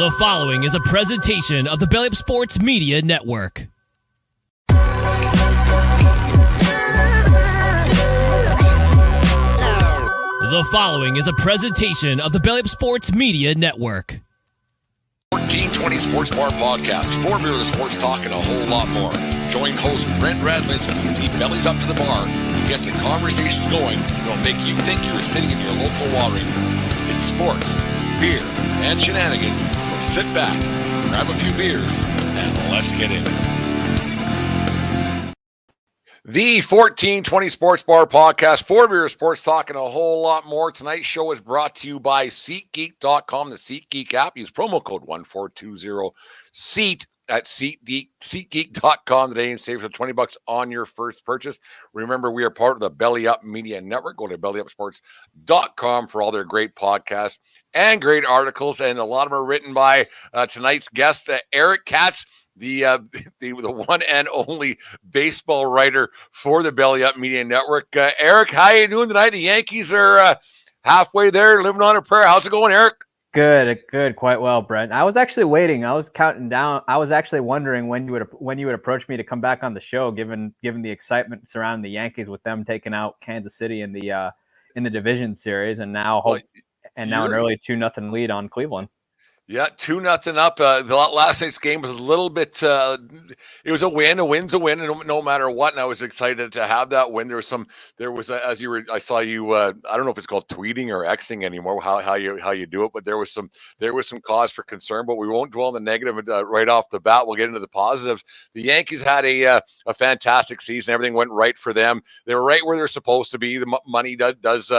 The following is a presentation of the Belly Up Sports Media Network. The following is a presentation of the Belly Up Sports Media Network. 1420 Sports Bar Podcast, for beer, the sports talk, and a whole lot more. Join host Brent Radlinsky as he bellies up to the bar and gets the conversations going that'll make you think you're sitting in your local watering. It's sports, beer, and shenanigans, so sit back, grab a few beers, and let's get into it. The 1420 Sports Bar Podcast, for beer, sports talk, and a whole lot more. Tonight's show is brought to you by SeatGeek.com, the SeatGeek app. Use promo code 1420SEAT at SeatGeek.com today and save some $20 on your first purchase. Remember, we are part of the Belly Up Media Network. Go to bellyupsports.com for all their great podcasts and great articles, and a lot of them are written by tonight's guest, Eric Katz, the one and only baseball writer for the Belly Up Media Network. Eric, how you doing tonight? The Yankees are halfway there, living on a prayer. How's it going, Eric? Good, quite well, Brent. I was actually waiting. I was counting down. I was actually wondering when you would approach me to come back on the show, given the excitement surrounding the Yankees with them taking out Kansas City in the division series, and now an early 2-0 lead on Cleveland. Yeah, 2-0 up. The last night's game was a little bit. It was a win. A win's a win, no matter what. And I was excited to have that win. I saw you. I don't know if it's called tweeting or Xing anymore. How you do it, but there was some cause for concern. But we won't dwell on the negative right off the bat. We'll get into the positives. The Yankees had a fantastic season. Everything went right for them. They were right where they're supposed to be. The money does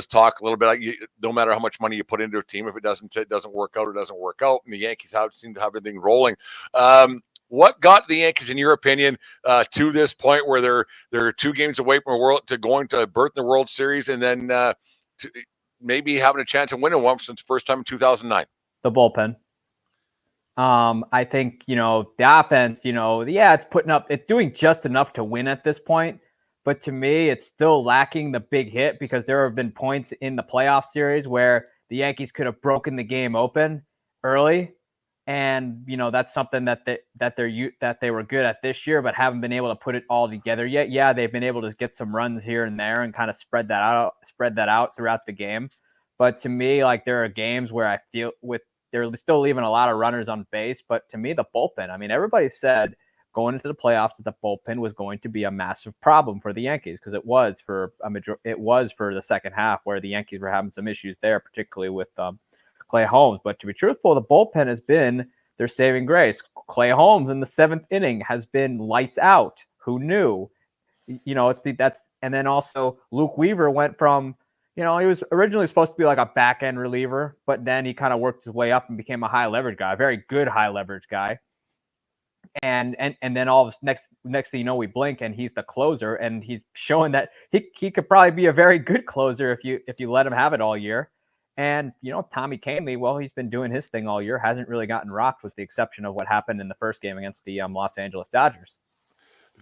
talk a little bit. No matter how much money you put into a team, if it doesn't work out, it doesn't work out. And the Yankees seem to have everything rolling. What got the Yankees, in your opinion, to this point where they're 2 games away from going to berth in the World Series, and then to maybe having a chance of winning one since the first time in 2009? The bullpen. I think the offense. It's doing just enough to win at this point. But to me, it's still lacking the big hit, because there have been points in the playoff series where the Yankees could have broken the game open early. And, that's something that they were good at this year, but haven't been able to put it all together yet. Yeah, they've been able to get some runs here and there and kind of spread that out throughout the game. But to me, there are games where I feel they're still leaving a lot of runners on base. But to me, the bullpen, everybody said going into the playoffs that the bullpen was going to be a massive problem for the Yankees, because it was for the second half, where the Yankees were having some issues there, particularly with Clay Holmes. But to be truthful, the bullpen has been their saving grace. Clay Holmes in the 7th inning has been lights out. Who knew? And then also Luke Weaver went from, he was originally supposed to be like a back end reliever, but then he kind of worked his way up and became a high leverage guy, a very good high leverage guy. And then all of next thing you know, we blink and he's the closer, and he's showing that he could probably be a very good closer if you let him have it all year. And Tommy Kahnle, well, he's been doing his thing all year, hasn't really gotten rocked, with the exception of what happened in the first game against the Los Angeles Dodgers.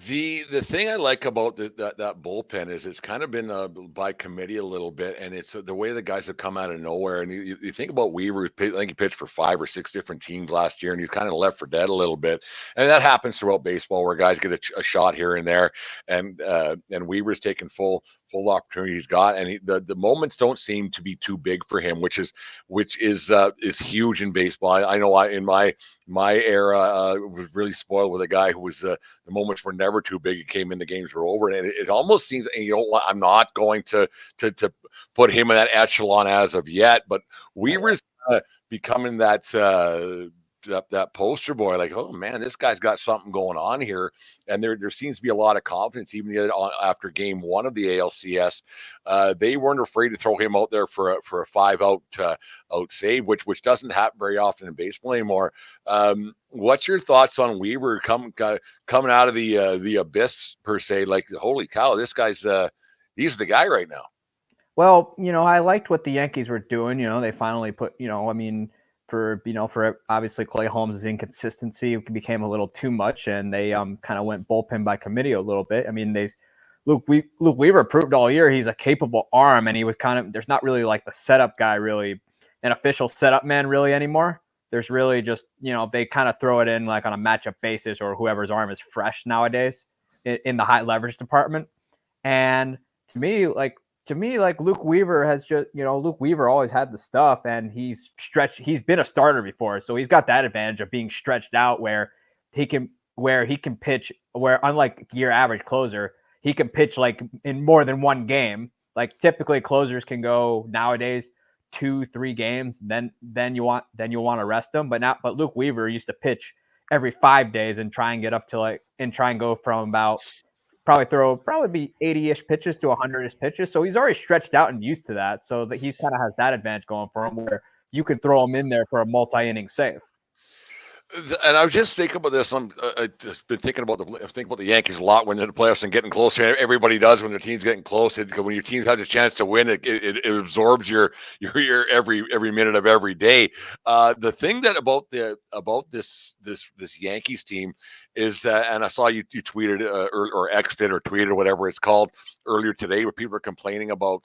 The thing I like about that bullpen is it's kind of been by committee a little bit, and it's the way the guys have come out of nowhere. And you think about Weaver, I think he pitched for 5 or 6 different teams last year, and he's kind of left for dead a little bit. And that happens throughout baseball, where guys get a shot here and there, and Weaver's taken full opportunity he's got, and the moments don't seem to be too big for him, which is huge in baseball. I know in my era was really spoiled with a guy who was the moments were never too big. He came in, the games were over, and it almost seems, and I'm not going to put him in that echelon as of yet, but Weaver's becoming that poster boy, like, oh man, this guy's got something going on here. And there seems to be a lot of confidence. Even after game 1 of the ALCS, they weren't afraid to throw him out there for a 5-out save, which doesn't happen very often in baseball anymore. What's your thoughts on Weaver coming out of the abyss, per se? Like, holy cow, this guy's he's the guy right now. Well, I liked what the Yankees were doing. They finally put, for obviously Clay Holmes' inconsistency, it became a little too much, and they kind of went bullpen by committee a little bit. Luke Weaver proved all year he's a capable arm, and he was there's not really like the setup guy, really an official setup man really anymore. There's really just, they kind of throw it in like on a matchup basis or whoever's arm is fresh nowadays in the high leverage department. And to me, like Luke Weaver has just, Luke Weaver always had the stuff, and he's stretched. He's been a starter before, so he's got that advantage of being stretched out where he can pitch, where unlike your average closer, he can pitch like in more than one game. Like typically closers can go nowadays 2-3 games, then you'll want to rest them. But Luke Weaver used to pitch every 5 days and try and get up to try and go from about probably be 80-ish pitches to 100-ish pitches. So he's already stretched out and used to that. So that he's kind of has that advantage going for him where you could throw him in there for a multi-inning save. And I was just thinking about this. I've just been thinking about the Yankees a lot when they're in the playoffs and getting closer. Everybody does when their team's getting close. When your team has a chance to win, it absorbs your every minute of every day. The thing that about this Yankees team is, and I saw you tweeted or X'd it or tweeted or whatever it's called earlier today, where people are complaining about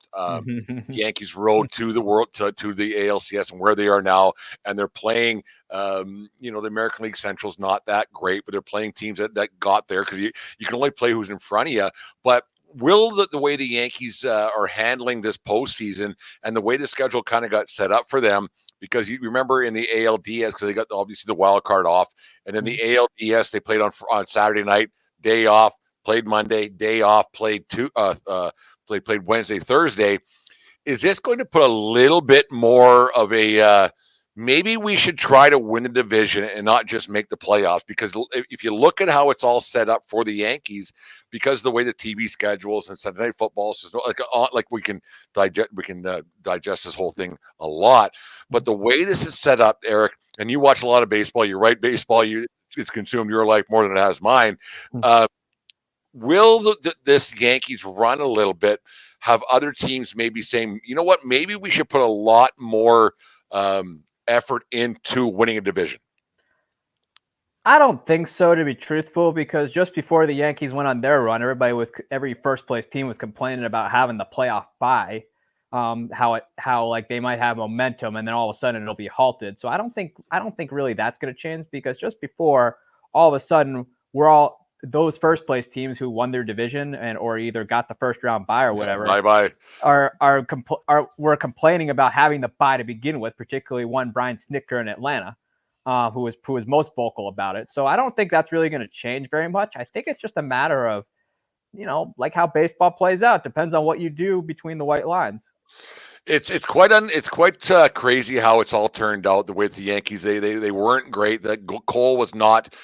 Yankees road to the world to the ALCS and where they are now, and they're playing. The American League Central's not that great, but they're playing teams that got there because you can only play who's in front of you. But will the way the Yankees are handling this postseason and the way the schedule kind of got set up for them, because you remember in the ALDS, because they got obviously the wild card off, and then the ALDS they played on Saturday night, day off, played Monday, day off, played Wednesday, Thursday. Is this going to put a little bit more of a maybe we should try to win the division and not just make the playoffs? Because if you look at how it's all set up for the Yankees, because the way the TV schedules and Sunday Night Football is like we can digest this whole thing a lot. But the way this is set up, Eric, and you watch a lot of baseball. You're right, baseball it's consumed your life more than it has mine. Will this Yankees run a little bit have other teams maybe saying, you know what, maybe we should put a lot more effort into winning a division? I don't think so, to be truthful, because just before the Yankees went on their run, every first place team was complaining about having the playoff bye, how like they might have momentum and then all of a sudden it'll be halted. So I don't think really that's going to change, because just before, all of a sudden those first place teams who won their division or either got the first round bye or whatever, were complaining about having the bye to begin with, particularly one Brian Snitker in Atlanta, who was most vocal about it. So I don't think that's really going to change very much. I think it's just a matter of, like how baseball plays out. Depends on what you do between the white lines. It's quite crazy how it's all turned out. The way the Yankees they weren't great. That Cole was not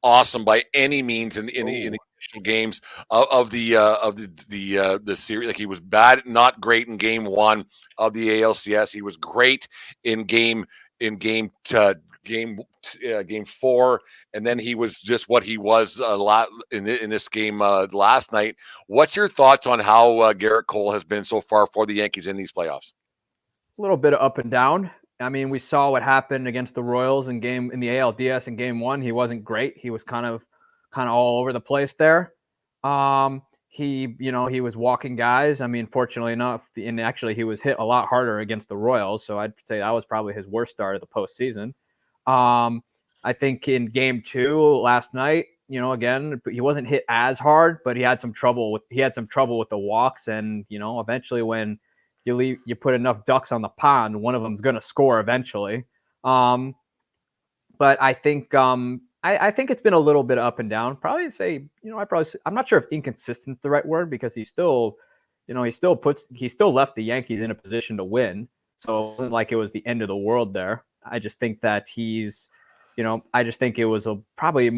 awesome by any means in the initial games of the series. Like, he was bad, not great in game one of the ALCS. He was great in game 4, and then he was just what he was a lot in this game last night. What's your thoughts on how Garrett Cole has been so far for the Yankees in these playoffs? A little bit of up and down. I mean, we saw what happened against the Royals in the ALDS in game 1. He wasn't great. He was kind of all over the place there. He was walking guys. I mean, fortunately enough, and actually he was hit a lot harder against the Royals. So I'd say that was probably his worst start of the postseason. I think in game 2 last night, again, he wasn't hit as hard, but he had some trouble with the walks. And, eventually when you put enough ducks on the pond, one of them's going to score eventually. But I think I think it's been a little bit up and down. Probably say, I'm not sure if inconsistent is the right word, because he still left the Yankees in a position to win. So it wasn't like it was the end of the world there. I just think that I just think it was probably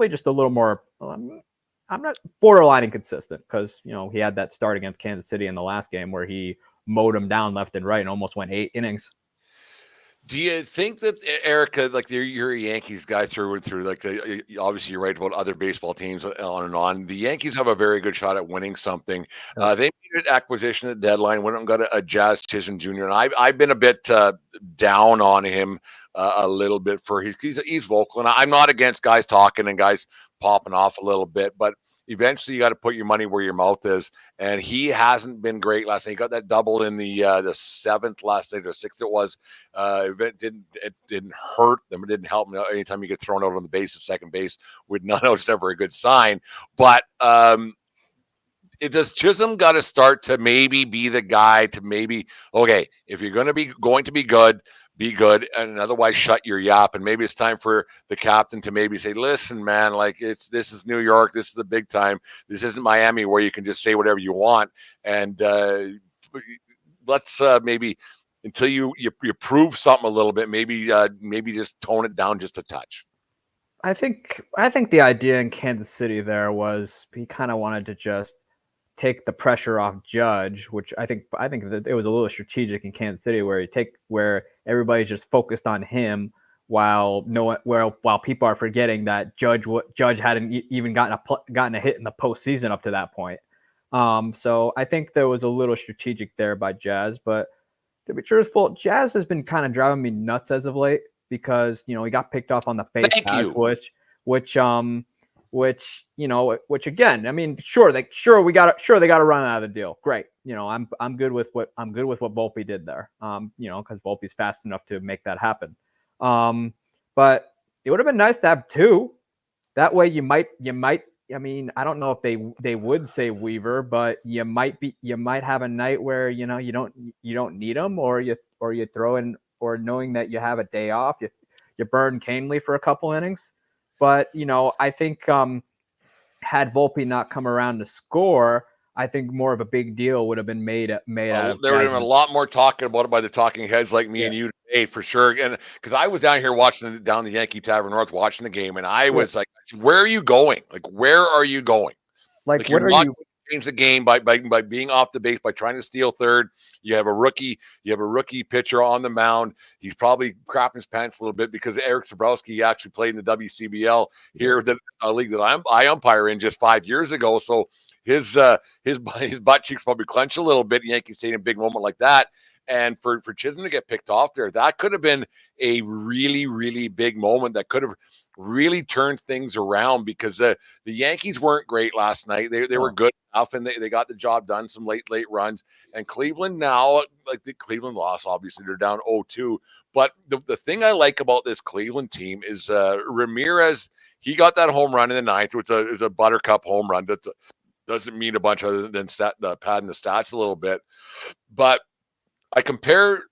just a little more. I'm not borderline inconsistent, because, he had that start against Kansas City in the last game where he mowed him down left and right and almost went 8 innings. Do you think that, Erica, like you're a Yankees guy through and through, like obviously you're right about other baseball teams on and on. The Yankees have a very good shot at winning something. They made an acquisition at the deadline, went and got a Jazz Chisholm Jr. And I've been a bit down on him a little bit for he's vocal, and I'm not against guys talking and guys popping off a little bit, but eventually you got to put your money where your mouth is. And he hasn't been great last night. He got that double in the 7th last night, or 6th it was. It didn't hurt them. It didn't help them. Anytime you get thrown out on the base at second base with none out, it's never a good sign. But it does Chisholm got to start to maybe be the guy to maybe, okay, if you're going to be good, be good, and otherwise shut your yap. And maybe it's time for the captain to maybe say, listen, man, like this is New York. This is the big time. This isn't Miami where you can just say whatever you want. And let's maybe until you prove something a little bit, maybe just tone it down just a touch. I think the idea in Kansas City there was he kind of wanted to just take the pressure off Judge, which I think that it was a little strategic in Kansas City where everybody's just focused on him while people are forgetting that Judge hadn't even gotten a hit in the postseason up to that point. So I think there was a little strategic there by Jazz, but to be truthful, Jazz has been kind of driving me nuts as of late because he got picked off on the face pass, which again, I mean, they got to run out of the deal. Great. I'm good with what Volpe did there. Because Volpe's fast enough to make that happen. But it would have been nice to have 2. That way you might, I mean, I don't know if they would say Weaver, but you might have a night where, you don't need him, or you throw in, or knowing that you have a day off, you burn Canely for a couple innings. But, I think had Volpe not come around to score, I think more of a big deal would have been made out of. There would have been a lot more talking about it by the talking heads like me and you today, for sure. And because I was down here down the Yankee Tavern North watching the game, and I was like, where are you going? Like, where are you going? Like you're not going to change the game by being off the base, by trying to steal third. You have a rookie pitcher on the mound. He's probably crapping his pants a little bit because Eric Sabrowski actually played in the WCBL here, a league that I umpire in just 5 years ago. So his butt cheeks probably clench a little bit. Yankees saying a big moment like that. And for Chisholm to get picked off there, that could have been a really, really big moment that could have really turned things around, because the Yankees weren't great last night. They were good enough, and they got the job done, some late runs. And Cleveland now, like the Cleveland loss, obviously they're down 0-2. But the thing I like about this Cleveland team is Ramirez. He got that home run in the 9th, which is a buttercup home run. That doesn't mean a bunch other than padding the stats a little bit. But I compare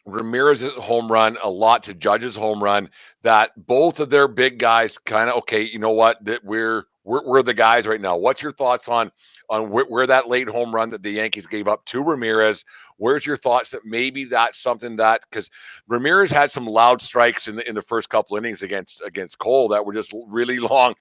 Ramirez's home run a lot to Judge's home run, that both of their big guys kind of, okay, you know what, that we're the guys right now. What's your thoughts on where that late home run that the Yankees gave up to Ramirez? Where's your thoughts that maybe that's something that, because Ramirez had some loud strikes in the first couple innings against Cole that were just really long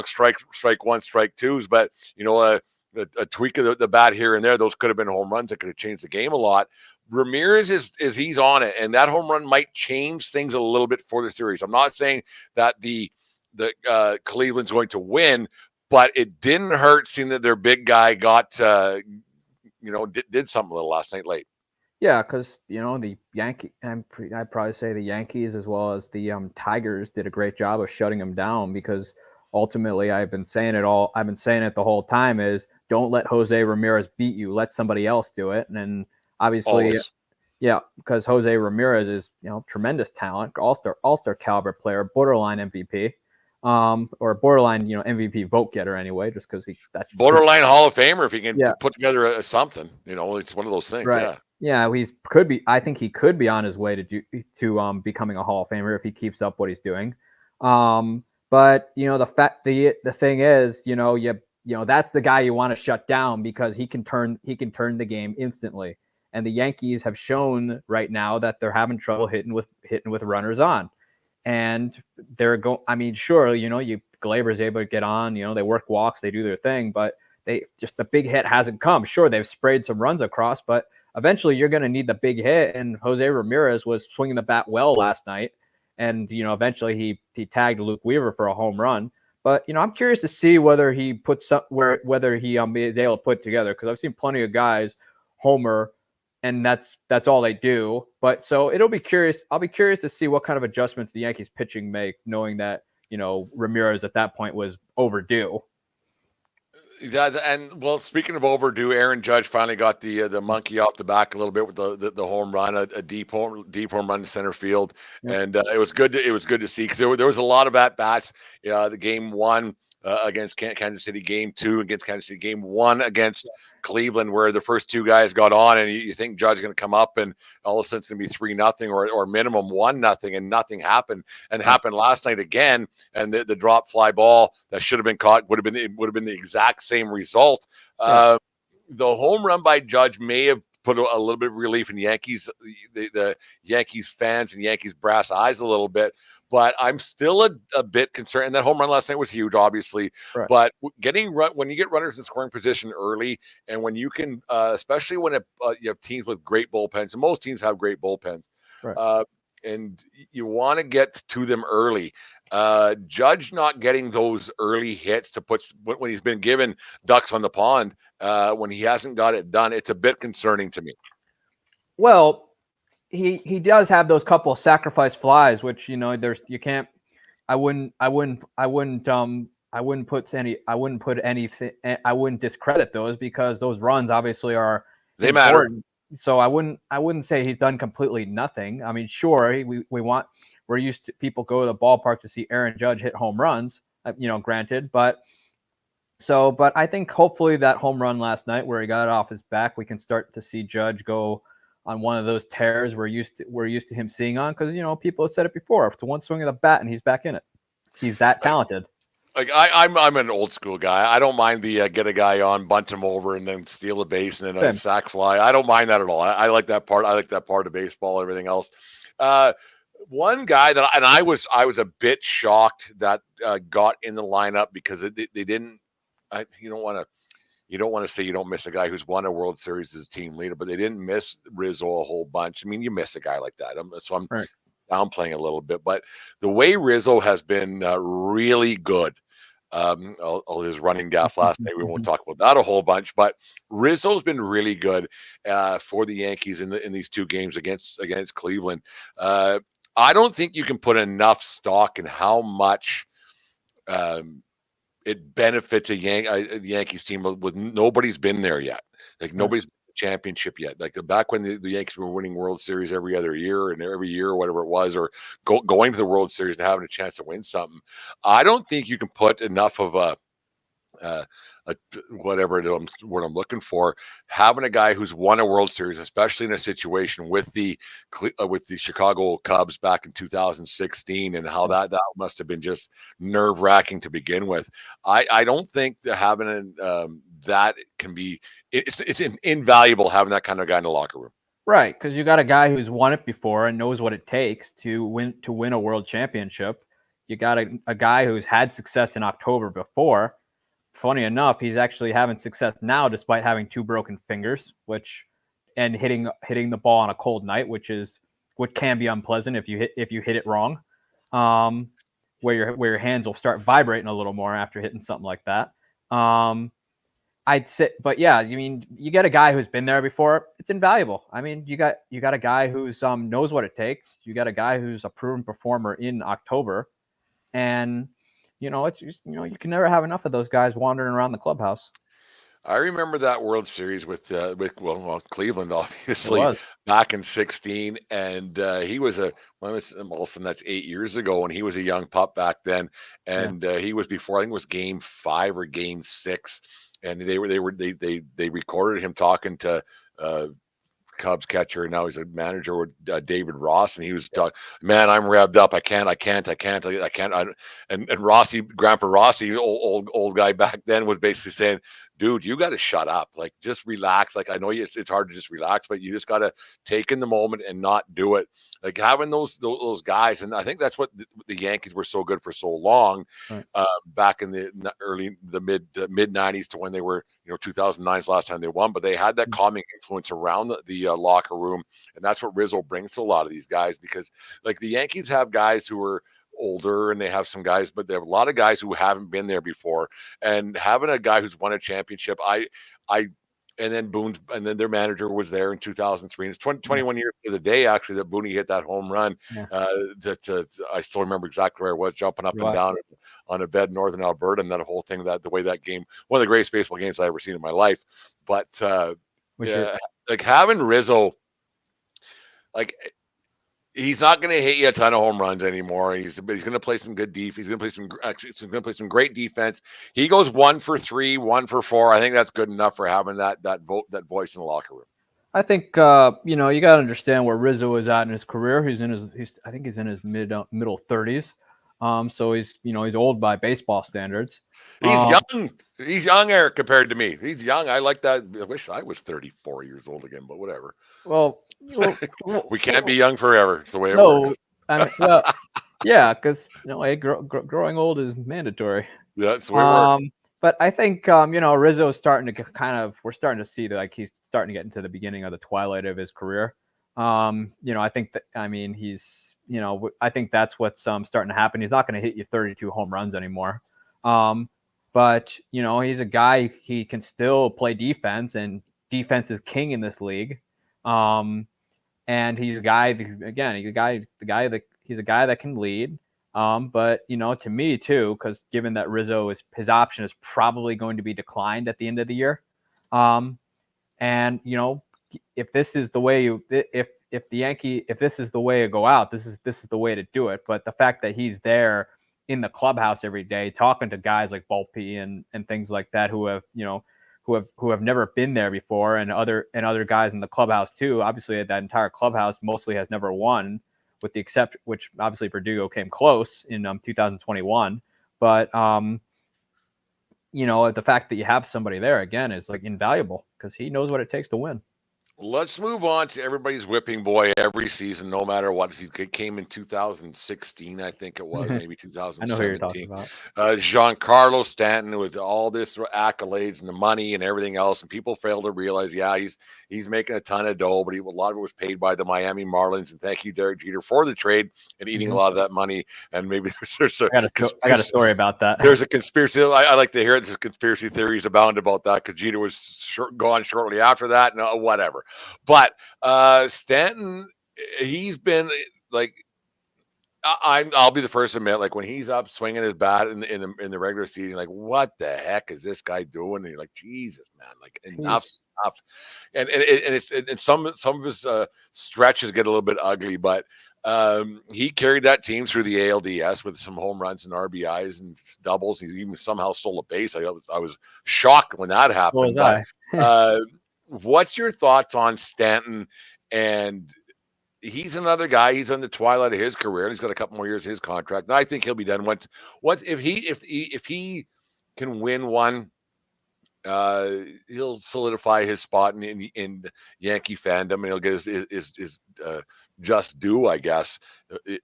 strike one, strike twos, but a tweak of the bat here and there, those could have been home runs that could have changed the game a lot. Ramirez is he's on it, and that home run might change things a little bit for the series. I'm not saying that the Cleveland's going to win, but it didn't hurt seeing that their big guy got did something a little last night late. Yeah, because the I'd probably say the Yankees as well as the Tigers did a great job of shutting them down, because ultimately I've been saying it the whole time is, don't let Jose Ramirez beat you. Let somebody else do it. And obviously, always. Yeah, because Jose Ramirez is tremendous talent, all-star caliber player, borderline MVP, or borderline MVP vote getter anyway, just because that's borderline Hall of Famer if he can put together something. It's one of those things. Right. Yeah, I think he could be on his way to becoming a Hall of Famer if he keeps up what he's doing. But the thing is, that's the guy you want to shut down, because he can turn the game instantly. And the Yankees have shown right now that they're having trouble hitting with runners on. And they're going. I mean, sure, Glaber's able to get on. They work walks, they do their thing, but the big hit hasn't come. Sure, they've sprayed some runs across, but eventually you're going to need the big hit. And Jose Ramirez was swinging the bat well last night, and eventually he tagged Luke Weaver for a home run. But I'm curious to see whether he whether he is able to put it together, because I've seen plenty of guys homer, and that's all they do. But so I'll be curious to see what kind of adjustments the Yankees pitching make, knowing that Ramirez at that point was overdue. Yeah, and well, speaking of overdue, Aaron Judge finally got the monkey off the back a little bit with the home run, a deep home run to center field, Yep. and it was good to see because there was a lot of at bats. The game one against Kansas City, game two against Kansas City, game one against Cleveland, where the first two guys got on, and you think Judge is going to come up, and all of a sudden it's going to be 3-0 or minimum 1-0, and nothing happened, and happened last night again, and the drop fly ball that should have been caught would have been the exact same result. The home run by Judge may have put a little bit of relief in the Yankees fans and Yankees brass eyes a little bit, but I'm still a bit concerned. And that home run last night was huge, obviously. Right. But when you get runners in scoring position early, and when you can, especially when you have teams with great bullpens, and most teams have great bullpens, Right. and you want to get to them early. Judge not getting those early hits to put when he's been given ducks on the pond, when he hasn't got it done, it's a bit concerning to me. Well, he does have those couple of sacrifice flies, which you can't. I wouldn't discredit those, because those runs obviously are They important. matter. So I wouldn't say he's done completely nothing. I mean, sure, we're used to people go to the ballpark to see Aaron Judge hit home runs, granted, but I think hopefully that home run last night where he got it off his back, we can start to see Judge go on one of those tears we're used to him seeing on, because people have said it before. To one swing of the bat and he's back in it. He's that talented. I'm an old school guy. I don't mind the get a guy on, bunt him over, and then steal a base and then a sac fly. I don't mind that at all. I like that part. I like that part of baseball. Everything else. One guy that I was a bit shocked that got in the lineup because they didn't. You don't want to say you don't miss a guy who's won a World Series as a team leader, but they didn't miss Rizzo a whole bunch. I mean, you miss a guy like that. So I'm right. downplaying a little bit, but the way Rizzo has been really good. All his running gaff last night, we won't talk about that a whole bunch, but Rizzo's been really good for the Yankees in these two games against Cleveland. I don't think you can put enough stock in how much it benefits a Yankees team with nobody's been there yet. Like nobody's been to the championship yet. Like back when the Yankees were winning World Series every other year and every year or whatever it was, or going to the World Series and having a chance to win something. I don't think you can put enough of whatever what I'm looking for, having a guy who's won a World Series, especially in a situation with the Chicago Cubs back in 2016, and how that must have been just nerve-wracking to begin with. I don't think that having that can be it's invaluable having that kind of guy in the locker room. Right, because you got a guy who's won it before and knows what it takes to win a world championship. You got a guy who's had success in October before. Funny enough, he's actually having success now despite having 2 broken fingers, and hitting the ball on a cold night, which can be unpleasant if you hit it wrong, where your hands will start vibrating a little more after hitting something like that. I'd say, but yeah, I mean, you get a guy who's been there before, it's invaluable. I mean, you got a guy who's knows what it takes. You got a guy who's a proven performer in October, and it's just, you can never have enough of those guys wandering around the clubhouse. I remember that World Series with Cleveland, obviously, back in 2016, and he was Olsen. That's 8 years ago, and he was a young pup back then, and he was before, I think it was Game 5 or Game 6, and they recorded him talking to Cubs catcher, and now he's a manager with David Ross, and he was talking, man, I'm revved up. I can't. And Rossi, Grandpa Rossi, old guy back then, was basically saying, dude, you got to shut up. Like, just relax. Like, I know it's hard to just relax, but you just got to take in the moment and not do it. Like having those guys, and I think that's what the Yankees were so good for so long, right. Back in the mid 90s to when they were 2009 is the last time they won, but they had that calming influence around the locker room, and that's what Rizzo brings to a lot of these guys, because like the Yankees have guys who are older and they have some guys, but they have a lot of guys who haven't been there before, and having a guy who's won a championship, I and then their manager was there in 2003. And it's 21 years to the day, actually, that Booney hit that home run. Yeah. I still remember exactly where I was, jumping up and down on a bed in northern Alberta, and that whole thing, the way that game, one of the greatest baseball games I've ever seen in my life. But like having Rizzo, like he's not going to hit you a ton of home runs anymore. But he's going to play some good defense. He's going to play some great defense. He goes 1 for 3, 1 for 4. I think that's good enough for having that voice in the locker room. I think you got to understand where Rizzo is at in his career. I think he's in his middle 30s. So he's old by baseball standards. He's young. He's young, Eric, compared to me. He's young. I like that. I wish I was 34 years old again, but whatever. Well, we can't be young forever. It's the way it works. I mean, yeah, because growing old is mandatory. Yeah, that's the way it works. But I think Rizzo is starting to we're starting to see that, like, he's starting to get into the beginning of the twilight of his career. I think that he's I think that's what's starting to happen. He's not going to hit you 32 home runs anymore. But he's a guy, he can still play defense, and defense is king in this league. And he's a guy that can lead. But to me too, because given that Rizzo his option is probably going to be declined at the end of the year. And if this is the way if this is the way to go out, this is the way to do it. But the fact that he's there in the clubhouse every day, talking to guys like Volpe and things like that, who have never been there before, and other guys in the clubhouse too. Obviously, that entire clubhouse mostly has never won, with the exception, which obviously Verdugo came close in 2021. But the fact that you have somebody there again is like invaluable, because he knows what it takes to win. Let's move on to everybody's whipping boy every season, no matter what. He came in 2016, I think it was, maybe 2017. I know who you're talking about. Giancarlo Stanton, with all this accolades and the money and everything else, and people fail to realize, he's making a ton of dough, but a lot of it was paid by the Miami Marlins. And thank you, Derek Jeter, for the trade and eating a lot of that money. And maybe I got a story about that. There's a conspiracy. I like to hear it. There's conspiracy theories abound about that, because Jeter was gone shortly after that. No, whatever. But Stanton, he's been like, I'll be the first to admit, like, when he's up swinging his bat in the regular season, like, what the heck is this guy doing? And you're like, Jesus, man, like, enough. And some of his stretches get a little bit ugly, but he carried that team through the ALDS with some home runs and RBIs and doubles. He even somehow stole a base. I was shocked when that happened. What's your thoughts on Stanton? And he's another guy. He's on the twilight of his career, and he's got a couple more years of his contract. And I think he'll be done once. If he can win one, he'll solidify his spot in Yankee fandom, and he'll get his just due, I guess.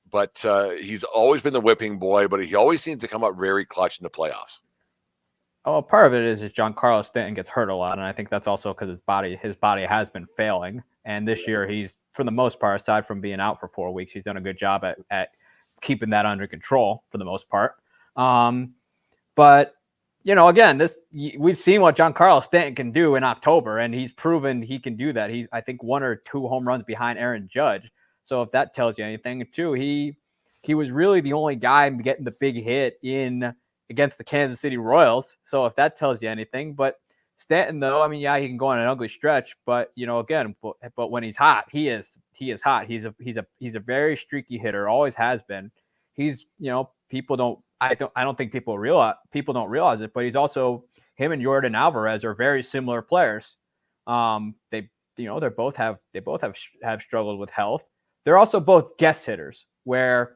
But he's always been the whipping boy, but he always seems to come up very clutch in the playoffs. Oh, part of it is Giancarlo Stanton gets hurt a lot, and I think that's also because his body has been failing. And this year, he's, for the most part, aside from being out for 4 weeks, he's done a good job at keeping that under control for the most part. But again, we've seen what Giancarlo Stanton can do in October, and he's proven he can do that. He's, I think, 1 or 2 home runs behind Aaron Judge. So if that tells you anything, too, he was really the only guy getting the big hit against the Kansas City Royals. So if that tells you anything, but Stanton, though, he can go on an ugly stretch, but again, but when he's hot, he is hot. He's a very streaky hitter, always has been. He's, I don't think people don't realize it, but he's also, him and Jordan Alvarez are very similar players. They both have struggled with health. They're also both guest hitters, where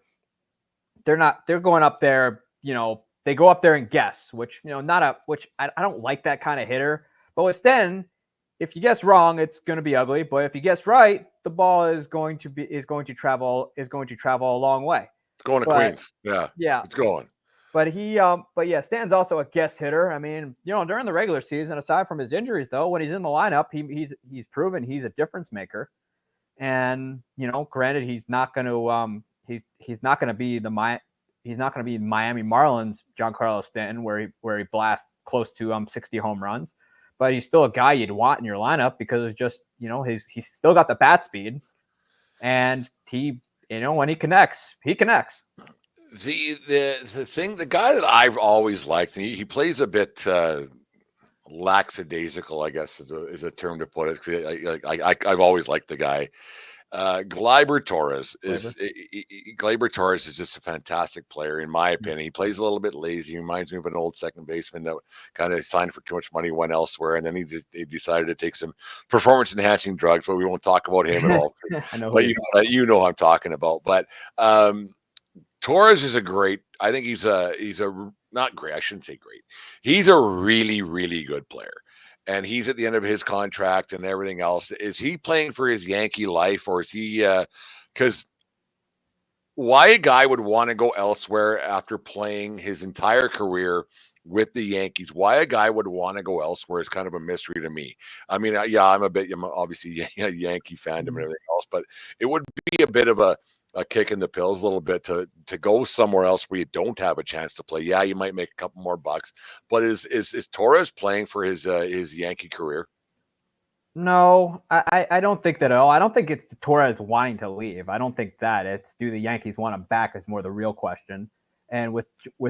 they're going up there, they go up there and guess, which I don't like that kind of hitter. But with Stanton, if you guess wrong, it's going to be ugly. But if you guess right, the ball is going to travel a long way. It's going to Queens. Yeah, it's going. But Stanton's also a guest hitter. During the regular season, aside from his injuries, though, when he's in the lineup, he's proven he's a difference maker. And granted, he's not going to be Miami Marlins Giancarlo Stanton, where he blasts close to 60 home runs. but he's still a guy you'd want in your lineup because it's just, he's still got the bat speed, and he, when he connects, he connects. The guy that I've always liked, and he plays a bit lackadaisical, I guess is a term to put it. 'Cause I've always liked the guy. Gleyber Torres is just a fantastic player, in my opinion. He plays a little bit lazy. He reminds me of an old second baseman that kind of signed for too much money, went elsewhere, and then he decided to take some performance enhancing drugs. But we won't talk about him at all. I know, but you know who I'm talking about. But Torres is I think he's not great. I shouldn't say great. He's a really, really good player. And he's at the end of his contract and everything else. Is he playing for his Yankee life, or is he, because why a guy would want to go elsewhere after playing his entire career with the Yankees? Why a guy would want to go elsewhere is kind of a mystery to me. I mean, I'm obviously a Yankee fandom and everything else, but it would be a bit of a kick in the pills a little bit to go somewhere else where you don't have a chance to play. Yeah, you might make a couple more bucks, but is Torres playing for his Yankee career? No, I don't think that at all. I don't think it's Torres wanting to leave. I don't think that. It's, do the Yankees want him back is more the real question. And with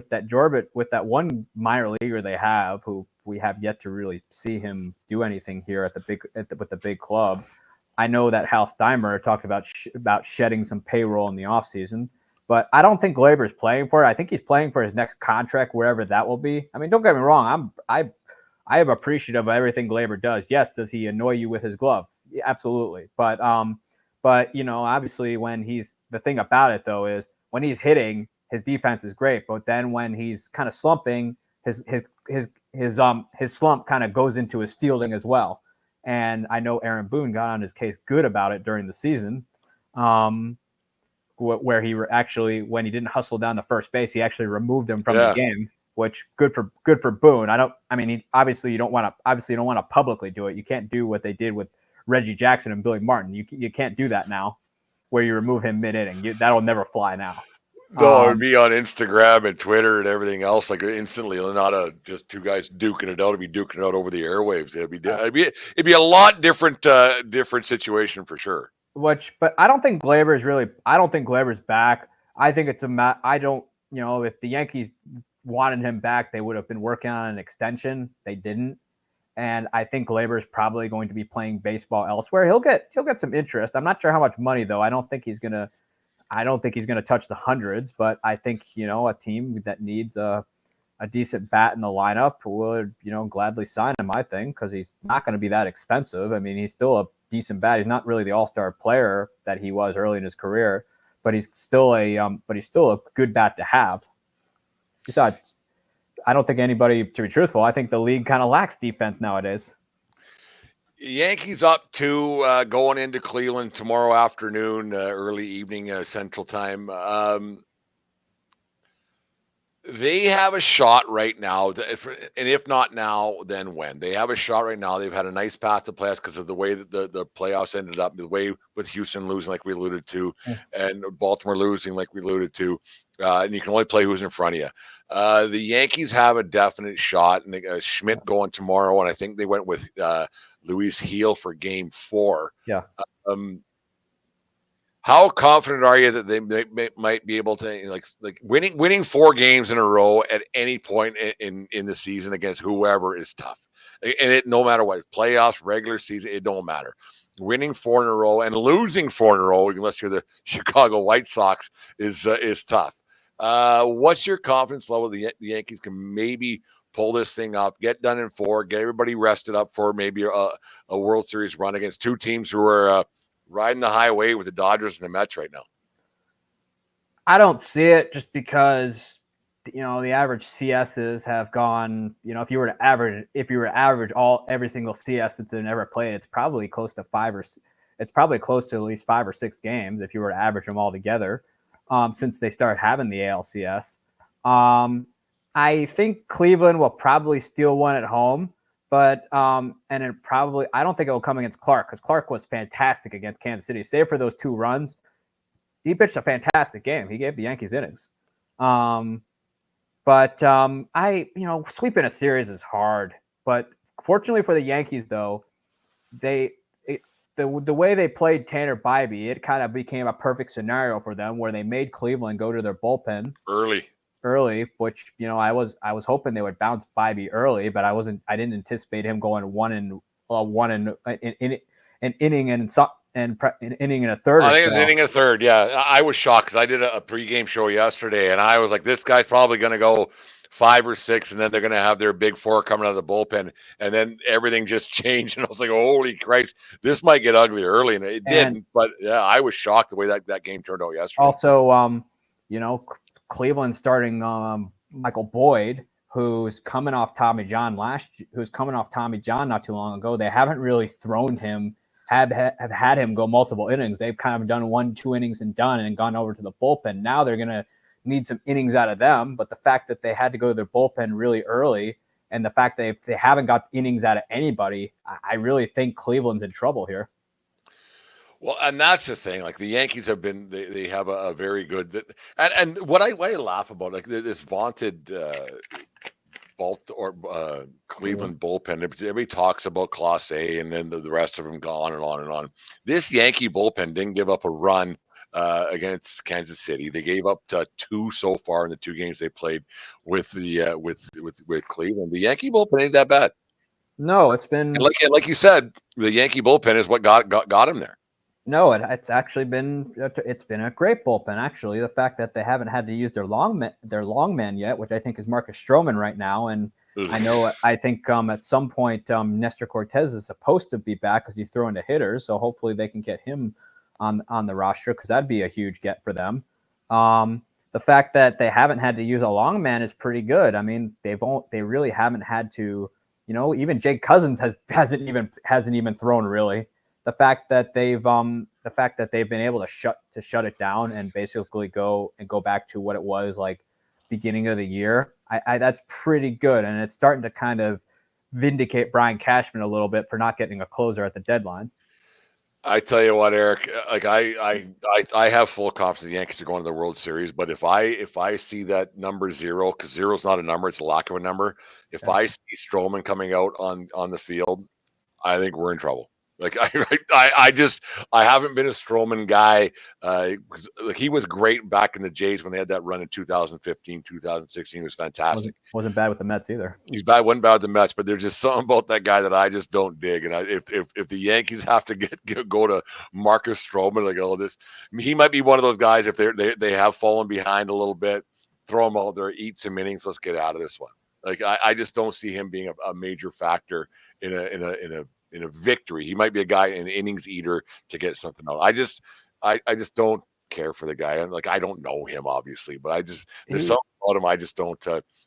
that Jorbit, with that one minor leaguer they have, who we have yet to really see him do anything here with the big club. I know that Hal Steinbrenner talked about shedding some payroll in the offseason, but I don't think Gleyber's playing for it. I think he's playing for his next contract, wherever that will be. I mean, don't get me wrong. I am appreciative of everything Gleyber does. Yes, does he annoy you with his glove? Yeah, absolutely. But obviously, the thing about it though is when he's hitting, his defense is great. But then when he's kind of slumping, his slump kind of goes into his fielding as well. And I know Aaron Boone got on his case good about it during the season, where he when he didn't hustle down the first base, he actually removed him from the game, which good for Boone. Obviously you don't want to publicly do it. You can't do what they did with Reggie Jackson and Billy Martin. You can't do that now, where you remove him mid-inning. That'll never fly now. No, it'd be on Instagram and Twitter and everything else, like instantly, not just two guys duking it out. It'd be duking it out over the airwaves. It'd be a lot different situation for sure. But I don't think Gleyber's back. I think it's if the Yankees wanted him back, they would have been working on an extension. They didn't. And I think Gleyber's probably going to be playing baseball elsewhere. He'll get some interest. I'm not sure how much money though. I don't think he's gonna touch the hundreds, but I think, a team that needs a decent bat in the lineup would, gladly sign him, I think, because he's not going to be that expensive. I mean, he's still a decent bat. He's not really the all-star player that he was early in his career, but he's still a good bat to have. Besides, I don't think anybody, to be truthful, I think the league kind of lacks defense nowadays. Yankees up 2 going into Cleveland tomorrow afternoon, early evening Central Time. They have a shot right now, and if not now, then when? They have a shot right now. They've had a nice path to playoffs because of the way that the playoffs ended up, the way with Houston losing, like we alluded to, and Baltimore losing, like we alluded to. And you can only play who's in front of you. The Yankees have a definite shot, and Schmidt going tomorrow, and I think they went with Luis Gil for Game 4. Yeah. How confident are you that they might be able to like winning 4 games in a row at any point in the season against whoever is tough, and it no matter what, playoffs, regular season, it don't matter. Winning 4 in a row and losing 4 in a row, unless you're the Chicago White Sox, is tough. What's your confidence level the Yankees can maybe pull this thing up, get done in 4, get everybody rested up for maybe a World Series run against 2 teams who are riding the highway with the Dodgers and the Mets right now? I don't see it, just because the average CSs have gone. If you were to average every single CS that's been ever played, it's probably close to at least 5 or 6 games if you were to average them all together. Since they started having the ALCS, I think Cleveland will probably steal one at home. But I don't think it will come against Clark, because Clark was fantastic against Kansas City. Save for those 2 runs, he pitched a fantastic game. He gave the Yankees innings. Sweeping a series is hard. But Fortunately for the Yankees, though, the way they played Tanner Bybee, it kind of became a perfect scenario for them where they made Cleveland go to their bullpen early, which I was hoping they would bounce Bybee early, but I didn't anticipate him going one in an inning and an inning and a third. I think it's inning and a third. Yeah, I was shocked because I did a pregame show yesterday, and I was like, this guy's probably going to go 5 or 6, and then they're going to have their big 4 coming out of the bullpen, and then everything just changed, and I was like, holy Christ, this might get ugly early, and it didn't. But yeah, I was shocked the way that game turned out yesterday. Also, Cleveland starting Michael Boyd, who's coming off Tommy John not too long ago. They haven't really thrown him. Have had him go multiple innings. They've kind of done 1-2 innings and done and gone over to the bullpen. Now they're going to need some innings out of them. But the fact that they had to go to their bullpen really early and the fact that they haven't got innings out of anybody, I really think Cleveland's in trouble here. Well, and that's the thing. Like the Yankees have been, they have a very good, and what I laugh about, like this vaunted Cleveland bullpen. Everybody talks about Class A, and then the rest of them go on and on and on. This Yankee bullpen didn't give up a run against Kansas City. They gave up 2 so far in the 2 games they played with the with Cleveland. The Yankee bullpen ain't that bad. No, it's been like you said, the Yankee bullpen is what got him there. No, it's actually been a great bullpen. Actually, the fact that they haven't had to use their long man yet, which I think is Marcus Stroman right now, and I think at some point Nestor Cortez is supposed to be back because he's throwing to hitters, so hopefully they can get him on the roster because that'd be a huge get for them. The fact that they haven't had to use a long man is pretty good. I mean, they really haven't had to. Even Jake Cousins hasn't even thrown really. The fact that they've been able to shut it down and basically go back to what it was like beginning of the year, that's pretty good, and it's starting to kind of vindicate Brian Cashman a little bit for not getting a closer at the deadline. I tell you what, Eric, like I have full confidence the Yankees are going to the World Series, but if I see that number 0, because 0 is not a number, it's a lack of a number. If I see Stroman coming out on the field, I think we're in trouble. Like I haven't been a Stroman guy. Like he was great back in the Jays when they had that run in 2015, 2016. He was fantastic. Wasn't bad with the Mets either. Wasn't bad with the Mets, but there's just something about that guy that I just don't dig. And if the Yankees have to go to Marcus Stroman, like he might be one of those guys if they have fallen behind a little bit, throw him out there, eat some innings, let's get out of this one. Like I just don't see him being a major factor in a victory. He might be a guy, an innings eater to get something out. I just don't care for the guy. Like I don't know him obviously, but there's something about him. I just don't.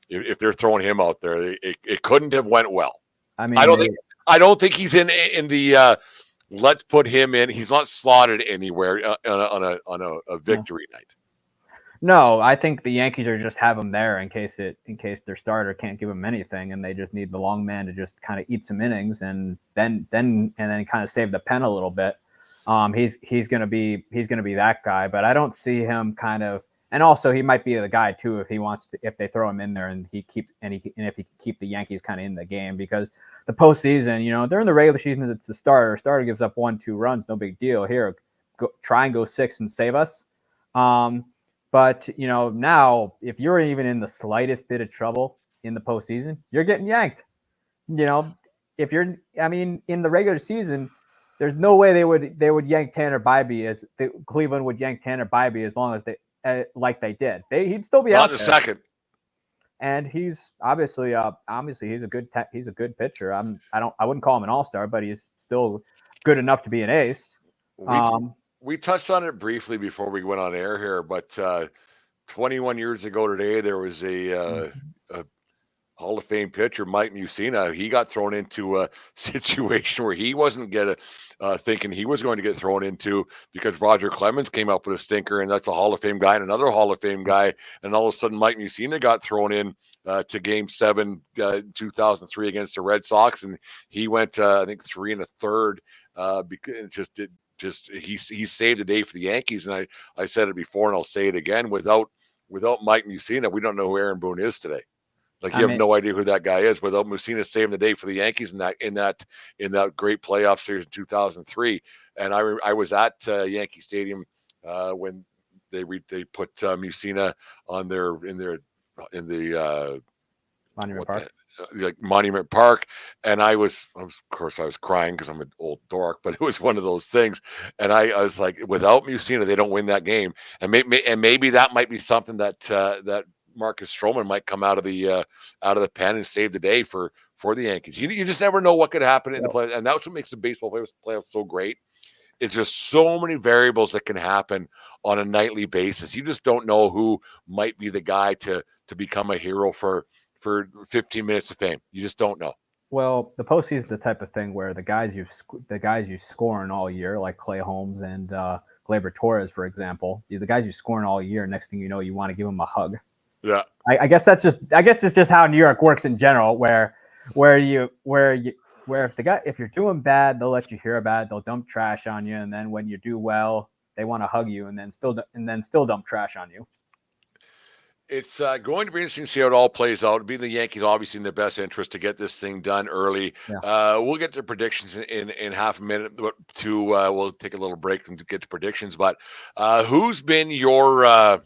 If they're throwing him out there, it couldn't have went well. I mean, I don't think he's in the. Let's put him in. He's not slotted anywhere on a victory night. No, I think the Yankees are just have him there in case their starter can't give him anything, and they just need the long man to just kind of eat some innings and then kind of save the pen a little bit. He's gonna be that guy, but I don't see him kind of. And also, he might be the guy too if they throw him in there and if he can keep the Yankees kind of in the game, because the postseason, during the regular season, it's the starter. Starter gives up 1-2 runs, no big deal. Here, try and go 6 and save us. But, now if you're even in the slightest bit of trouble in the postseason, you're getting yanked. In the regular season, there's no way they would yank Tanner Bybee Cleveland would yank Tanner Bybee as long as they like they did. He'd still be not out the there. Second. And he's obviously he's a good pitcher. I wouldn't call him an all-star, but he's still good enough to be an ace. We touched on it briefly before we went on air here, but 21 years ago today, there was a Hall of Fame pitcher, Mike Mussina. He got thrown into a situation where he wasn't thinking he was going to get thrown into, because Roger Clemens came up with a stinker, and that's a Hall of Fame guy and another Hall of Fame guy. And all of a sudden, Mike Mussina got thrown in to Game 7, 2003 against the Red Sox, and he went, I think, 3 1/3 because he saved the day for the Yankees. And I said it before and I'll say it again, without Mike Mussina, we don't know who Aaron Boone is today. Like you have no idea who that guy is without Mussina saving the day for the Yankees in that great playoff series in 2003. And I was at Yankee Stadium when they put Mussina on in the Monument Park. Like Monument Park, and I was crying because I'm an old dork, but it was one of those things, and I was like, without Mussina, they don't win that game, and maybe that might be something that Marcus Stroman might come out of the pen and save the day for the Yankees. You just never know what could happen in the play, and that's what makes the baseball playoffs so great. It's just so many variables that can happen on a nightly basis. You just don't know who might be the guy to become a hero for 15 minutes of fame. You just don't know. Well, the postseason is the type of thing where the guys you scoring all year, like Clay Holmes and Gleyber Torres, for example, the guys you scoring all year. Next thing you know, you want to give them a hug. Yeah, I guess it's just how New York works in general, where if you're doing bad, they'll let you hear about it. They'll dump trash on you, and then when you do well, they want to hug you, and then still dump trash on you. It's going to be interesting to see how it all plays out. It'll be the Yankees, obviously, in their best interest to get this thing done early. Yeah. We'll get to predictions in half a minute. We'll take a little break and get to predictions. But who's been your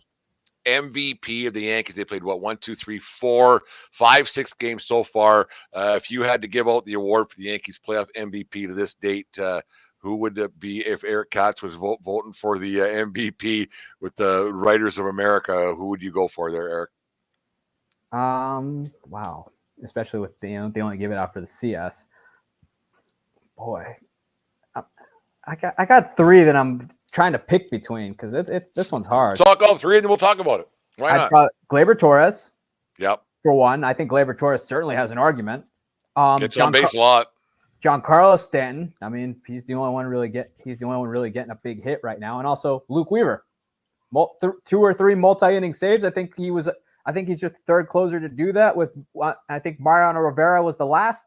MVP of the Yankees? They played 1, 2, 3, 4, 5, 6 games so far. If you had to give out the award for the Yankees playoff MVP to this date, who would it be if Eric Katz was voting for the MVP with the Writers of America? Who would you go for there, Eric? Wow. Especially with they only give it out for the CS. Boy, I got 3 that I'm trying to pick between because this one's hard. Talk all 3 and then we'll talk about it. Why not? I've got Gleyber Torres. Yep. For one, I think Gleyber Torres certainly has an argument. Gets on base a lot. Giancarlo Stanton. I mean, he's the only one really getting a big hit right now, and also Luke Weaver, 2 or 3 multi-inning saves. I think he's just the third closer to do that. With I think Mariano Rivera was the last.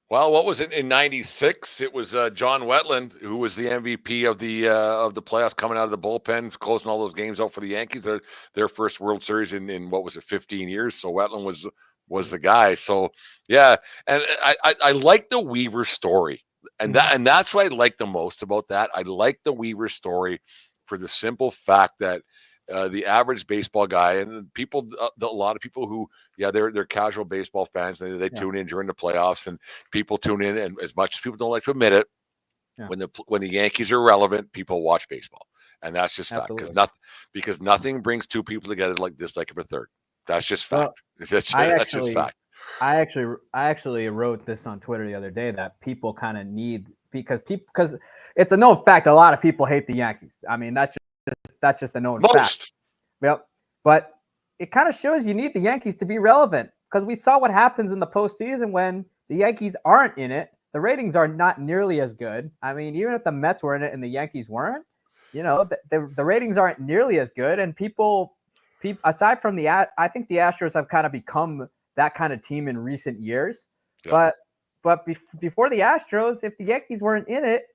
Well, what was it in '96? It was John Wetland who was the MVP of the playoffs, coming out of the bullpen, closing all those games out for the Yankees. Their first World Series in what was it, 15 years? So Wetland was the guy. So yeah, and I like the Weaver story, and that's what I like the most about that. I like the Weaver story for the simple fact that the average baseball guy and people, a lot of people who, they're casual baseball fans. They tune in during the playoffs, and people tune in. And as much as people don't like to admit it, when the Yankees are relevant, people watch baseball, and that's just fact. Because nothing brings 2 people together like this, like a third. That's just fact. That's just fact. I actually wrote this on Twitter the other day that people kind of need because it's a known fact. A lot of people hate the Yankees. I mean, that's just a known fact. Yep. But it kind of shows you need the Yankees to be relevant because we saw what happens in the postseason when the Yankees aren't in it. The ratings are not nearly as good. I mean, even if the Mets were in it and the Yankees weren't, the ratings aren't nearly as good. And people aside from I think the Astros have kind of become that kind of team in recent years. Yep. But before the Astros, if the Yankees weren't in it,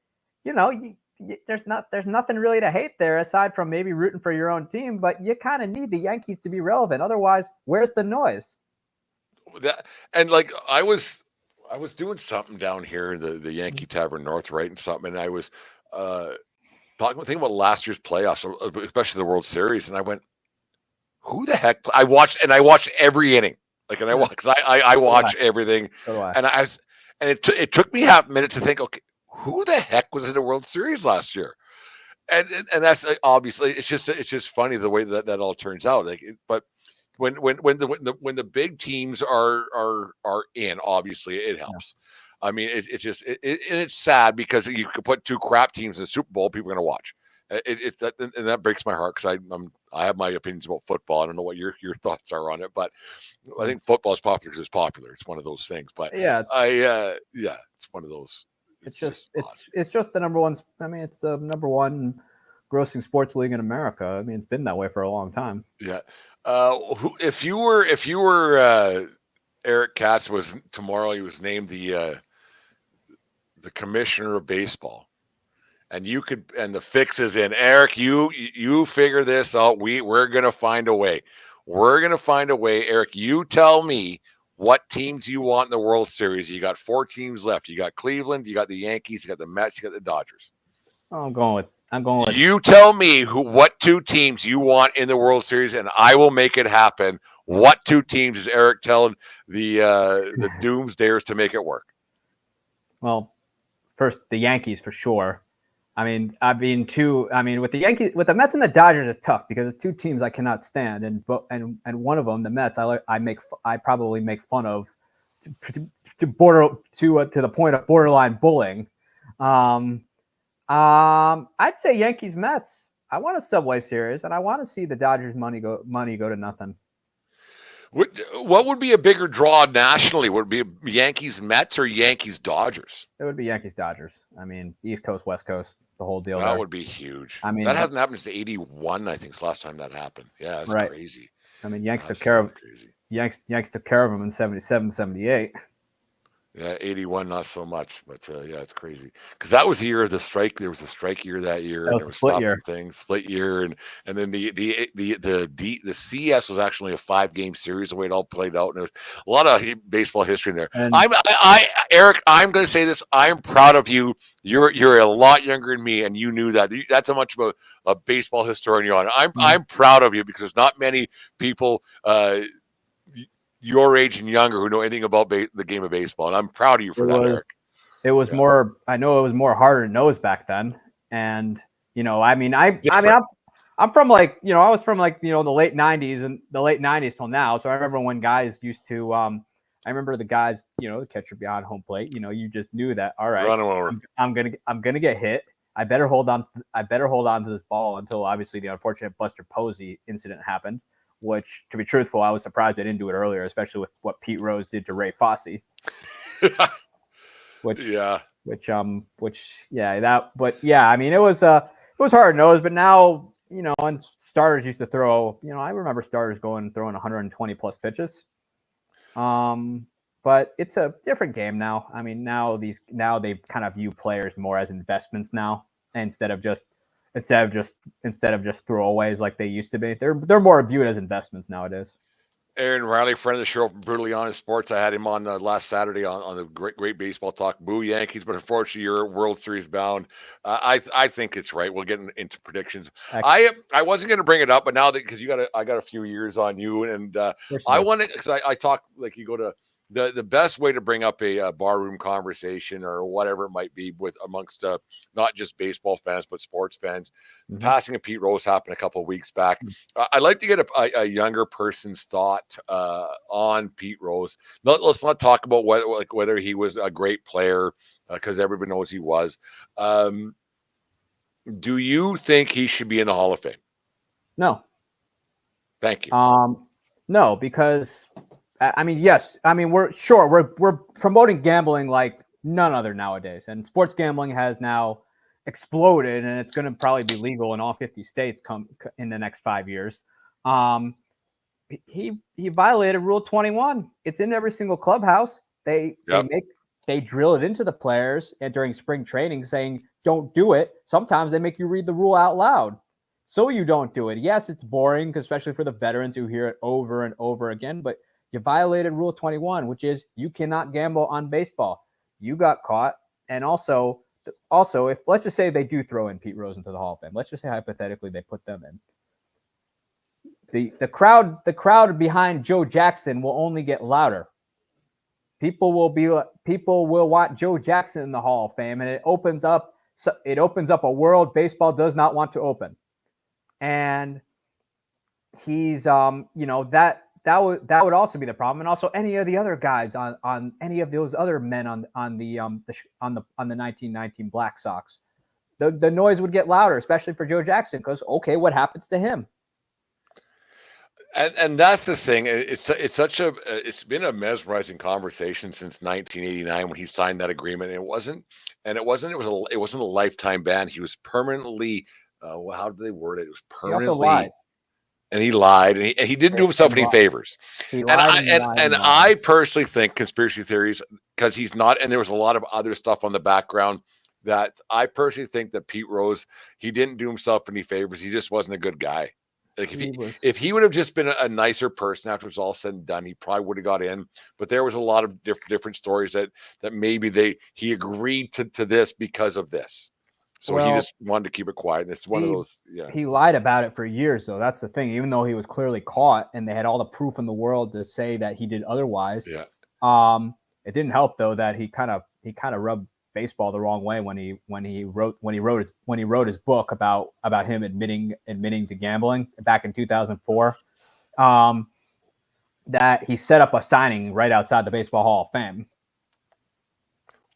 there's nothing really to hate there aside from maybe rooting for your own team. But you kind of need the Yankees to be relevant. Otherwise, where's the noise? And like I was doing something down here, the Yankee Tavern North, right, and something, and I was thinking about last year's playoffs, especially the World Series, and I went, who the heck? I watched every inning, and I watch everything, and it took me half a minute to think, okay, who the heck was in the World Series last year? And that's obviously it's just funny the way that all turns out. But when the big teams are in, obviously it helps. Yeah. I mean, it's sad because you could put 2 crap teams in the Super Bowl, people are going to watch. That breaks my heart because I have my opinions about football. I don't know what your thoughts are on it, but I think football is popular because it's popular. It's one of those things. But it's one of those. It's just the number one. I mean, it's the number 1 grossing sports league in America. I mean, it's been that way for a long time. Yeah. If you were Eric Katz, tomorrow he was named the commissioner of baseball. And the fix is in. Eric, you figure this out. We're gonna find a way. We're going to find a way. Eric, you tell me what teams you want in the World Series. You got 4 teams left. You got Cleveland, you got the Yankees, you got the Mets, you got the Dodgers. I'm going with. You tell me what 2 teams you want in the World Series, and I will make it happen. What 2 teams is Eric telling the doomsdayers to make it work? Well, first the Yankees for sure. With the Yankees, with the Mets and the Dodgers, it's tough because it's 2 teams I cannot stand, and one of them, the Mets, I probably make fun of to the point of borderline bullying. I'd say Yankees Mets. I want a Subway Series, and I want to see the Dodgers money go to nothing. What would be a bigger draw nationally? Would it be Yankees Mets or Yankees Dodgers? It would be Yankees Dodgers. I mean, East Coast, West Coast, the whole deal. That would be huge. I mean, that hasn't happened since '81. I think it's the last time that happened. Yeah, that's right. Crazy. I mean, Yanks took care of them in 77, 78. Yeah, 81, not so much, but yeah, it's crazy because that was the year of the strike. There was a strike year that year. That was and a split year. Split year, and then the CS was actually a 5-game series. The way it all played out, and there was a lot of baseball history in there. And Eric, I'm going to say this. I'm proud of you. You're a lot younger than me, and you knew that. That's how much of a baseball historian you are. I'm proud of you because there's not many people your age and younger who know anything about the game of baseball, and I'm proud of you for that, Eric. It was more. I know it was more harder nosed back then, and I'm from I was from the late '90s till now. So I remember when guys used to. I remember the guys, the catcher behind home plate. You just knew that. All right, run him over. I'm gonna get hit. I better hold on to this ball until obviously the unfortunate Buster Posey incident happened. Which, to be truthful, I was surprised they didn't do it earlier, especially with what Pete Rose did to Ray Fosse. It was hard nosed, but now, and starters used to throw, I remember starters throwing 120 plus pitches. But it's a different game now. I mean, now they kind of view players more as investments now instead of just throwaways like they used to be. They're more viewed as investments nowadays. Aaron Riley, friend of the show from Brutally Honest Sports. I had him on last Saturday on the great baseball talk. Boo Yankees, but unfortunately you're World Series bound. I think it's right. We'll get into predictions. I wasn't going to bring it up, but now that because I got a few years on you, and I want to because I talk like you go to. The best way to bring up a barroom conversation or whatever it might be with amongst not just baseball fans but sports fans. Mm-hmm. Passing of Pete Rose happened a couple of weeks back. I'd like to get a younger person's thought on Pete Rose. Let's not talk about whether he was a great player because everybody knows he was. Do you think he should be in the Hall of Fame? No. Thank you. No, because. I mean, yes. I mean, we're promoting gambling like none other nowadays, and sports gambling has now exploded, and it's going to probably be legal in all 50 states come in the next 5 years. He violated Rule 21. It's in every single clubhouse. They drill it into the players and during spring training, saying don't do it. Sometimes they make you read the rule out loud, so you don't do it. Yes, it's boring, especially for the veterans who hear it over and over again, but you violated Rule 21, which is you cannot gamble on baseball. You got caught. And also, if let's just say they do throw in Pete Rose into the Hall of Fame. Let's just say hypothetically they put them in. The crowd behind Joe Jackson will only get louder. People will want Joe Jackson in the Hall of Fame, and it opens up a world baseball does not want to open. And he's That would also be the problem, and also any of the other guys on any of those other men on the 1919 Black Sox, the noise would get louder, especially for Joe Jackson, because what happens to him? And that's the thing. It's been a mesmerizing conversation since 1989 when he signed that agreement. It wasn't a lifetime ban. He was permanently. How did they word it? It was permanently. He also lied. And he lied, and he didn't do himself any favors. I personally think conspiracy theories, because he's not, and there was a lot of other stuff on the background that I personally think that Pete Rose, he didn't do himself any favors. He just wasn't a good guy. Like if he would have just been a nicer person after it was all said and done, he probably would have got in. But there was a lot of different stories that maybe he agreed to this because of this. So he just wanted to keep it quiet. And it's one of those. Yeah. He lied about it for years, though. That's the thing. Even though he was clearly caught, and they had all the proof in the world to say that he did otherwise. Yeah. It didn't help though that he kind of rubbed baseball the wrong way when he wrote his book about him admitting to gambling back in 2004. That he set up a signing right outside the Baseball Hall of Fame.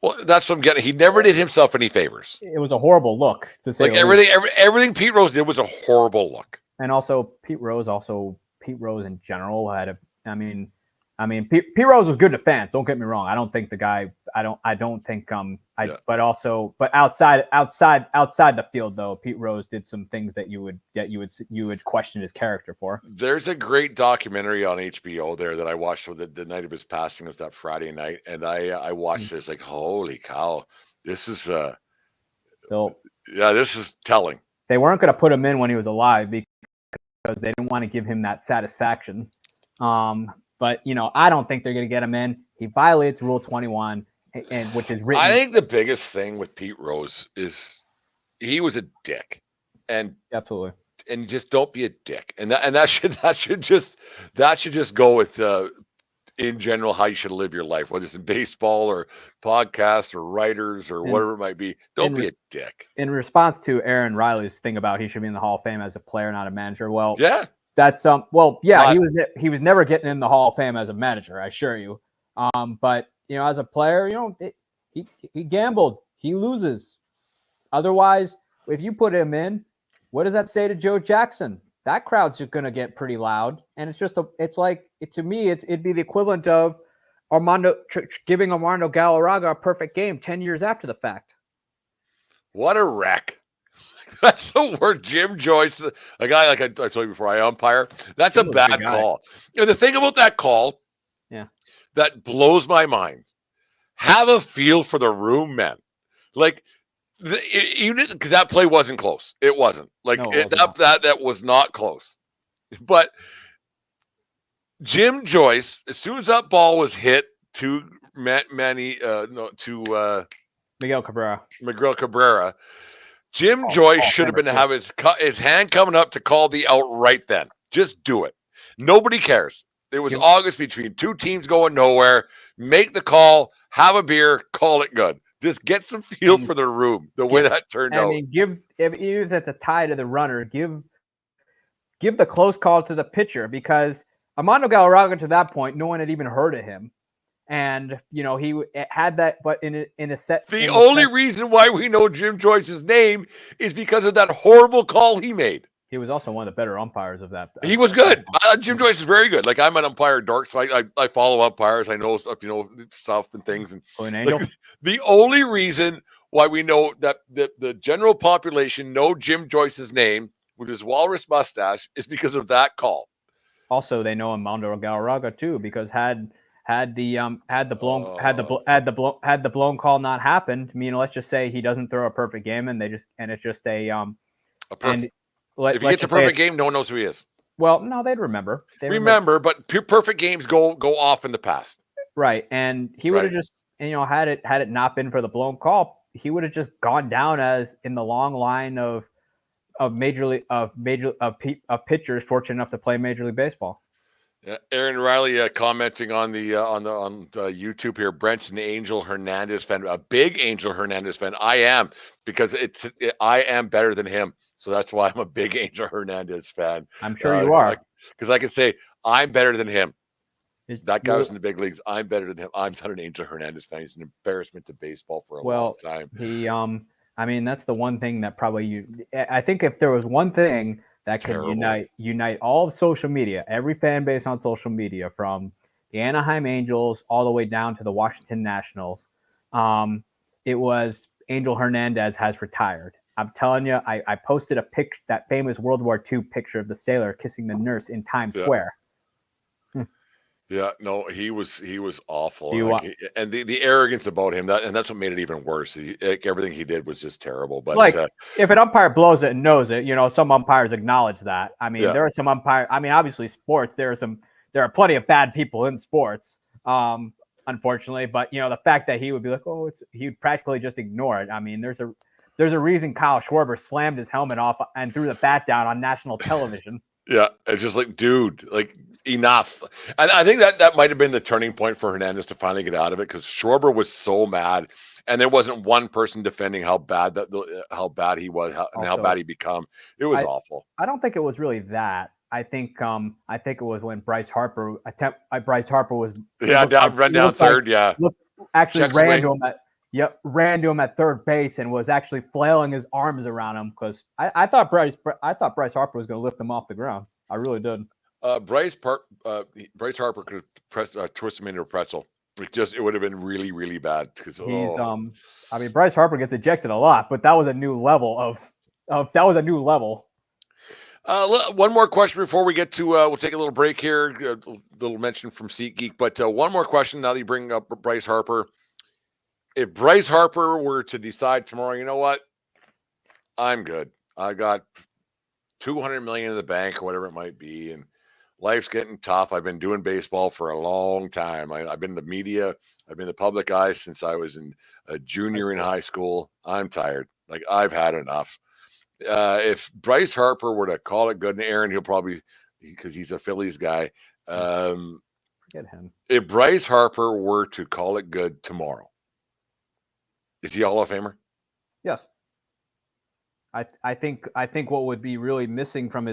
Well, that's what I'm getting. He never did himself any favors. It was a horrible look to say. Like everything Pete Rose did was a horrible look. And also Pete Rose in general had Pete Rose was good to fans. Don't get me wrong. I don't think the guy. But outside the field though, Pete Rose did some things that you would question his character for. There's a great documentary on HBO there that I watched for the night of his passing. It was that Friday night, and I watched it. It's like, holy cow, this is this is telling. They weren't going to put him in when he was alive because they didn't want to give him that satisfaction. But I don't think they're going to get him in. He violates Rule 21, and which is written. I think the biggest thing with Pete Rose is he was a dick, and absolutely, and just don't be a dick, and that should just go with in general how you should live your life, whether it's in baseball or podcasts or writers or whatever it might be. Don't be a dick. In response to Aaron Riley's thing about he should be in the Hall of Fame as a player, not a manager. Well, yeah. That's he was never getting in the Hall of Fame as a manager, I assure you. But as a player, he gambled, he loses. Otherwise, if you put him in, what does that say to Joe Jackson? That crowd's just going to get pretty loud, and to me, it'd be the equivalent of giving Armando Galarraga a perfect game 10 years after the fact. What a wreck. That's the word. Jim Joyce, a guy like I told you before, I umpire. That's a bad call. And the thing about that call, that blows my mind. Have a feel for the room, man. Like, because that play wasn't close. It wasn't. Like that was not close. But Jim Joyce, as soon as that ball was hit to Miguel Cabrera. Jim Joyce should have been to have his hand coming up to call the out right then. Just do it. Nobody cares. It was August between two teams going nowhere. Make the call, have a beer, call it good. Just get some feel for the room, the way that turned out. Even if it's a tie to the runner, give the close call to the pitcher, because Armando Galarraga to that point, no one had even heard of him. And, he had that, but in a set. The only reason why we know Jim Joyce's name is because of that horrible call he made. He was also one of the better umpires of that. He was good. Jim Joyce is very good. Like, I'm an umpire dork, so I follow umpires. I know stuff, stuff and things. And the only reason why we know that the general population know Jim Joyce's name with his walrus mustache is because of that call. Also, they know Armando Galarraga too, because had the blown call not happened, let's just say he doesn't throw a perfect game, and it's just if he gets a perfect game, no one knows who he is. Well, no, they'd remember. But perfect games go off in the past. Right, and he would have just, had it not been for the blown call, he would have just gone down as in the long line of pitchers fortunate enough to play Major League Baseball. Yeah, Aaron Riley commenting on the YouTube here. Brent's an Angel Hernandez fan, a big Angel Hernandez fan. I am, because I am better than him, so that's why I'm a big Angel Hernandez fan. I'm sure you are, because I can say I'm better than him. That guy was in the big leagues. I'm better than him. I'm not an Angel Hernandez fan. He's an embarrassment to baseball for a long time. He, that's the one thing that probably I think if there was one thing that could unite all of social media, every fan base on social media, from the Anaheim Angels all the way down to the Washington Nationals, it was Angel Hernandez has retired. I'm telling you, I posted a picture, that famous World War II picture of the sailor kissing the nurse in Times Square. Yeah, no, he was awful, He and, wa- and the arrogance about him, that's what made it even worse. Everything he did was just terrible. But like if an umpire blows it and knows it, some umpires acknowledge that. I mean, yeah, there are some umpire. I mean, obviously, sports. There are plenty of bad people in sports. Unfortunately, but the fact that he would be like, oh, he would practically just ignore it. I mean, there's a reason Kyle Schwarber slammed his helmet off and threw the bat down on national television. yeah, it's just like, dude, like enough. And I think that might have been the turning point for Hernandez to finally get out of it, because Schwarber was so mad, and there wasn't one person defending how bad he was, and how bad he become. It was awful. I don't think it was really that. I think it was when Bryce Harper was run down third, actually check ran swing. to him ran to him at third base and was actually flailing his arms around him, because I thought Bryce Harper was going to lift him off the ground. I really did. Bryce Harper could have twist him into a pretzel. It would have been really, really bad, because I mean, Bryce Harper gets ejected a lot, but that was a new level that was a new level. One more question before we get to we'll take a little break here. A little mention from SeatGeek, but one more question now that you bring up Bryce Harper. If Bryce Harper were to decide tomorrow, you know what, I'm good, I got $200 million in the bank or whatever it might be, and life's getting tough. I've been doing baseball for a long time. I've been in the media. I've been in the public eye since I was a junior in high school. I'm tired. Like, I've had enough. If Bryce Harper were to call it good, and Aaron, he'll probably, because he's a Phillies guy. Forget him. If Bryce Harper were to call it good tomorrow, is he a Hall of Famer? Yes. I think what would be really missing from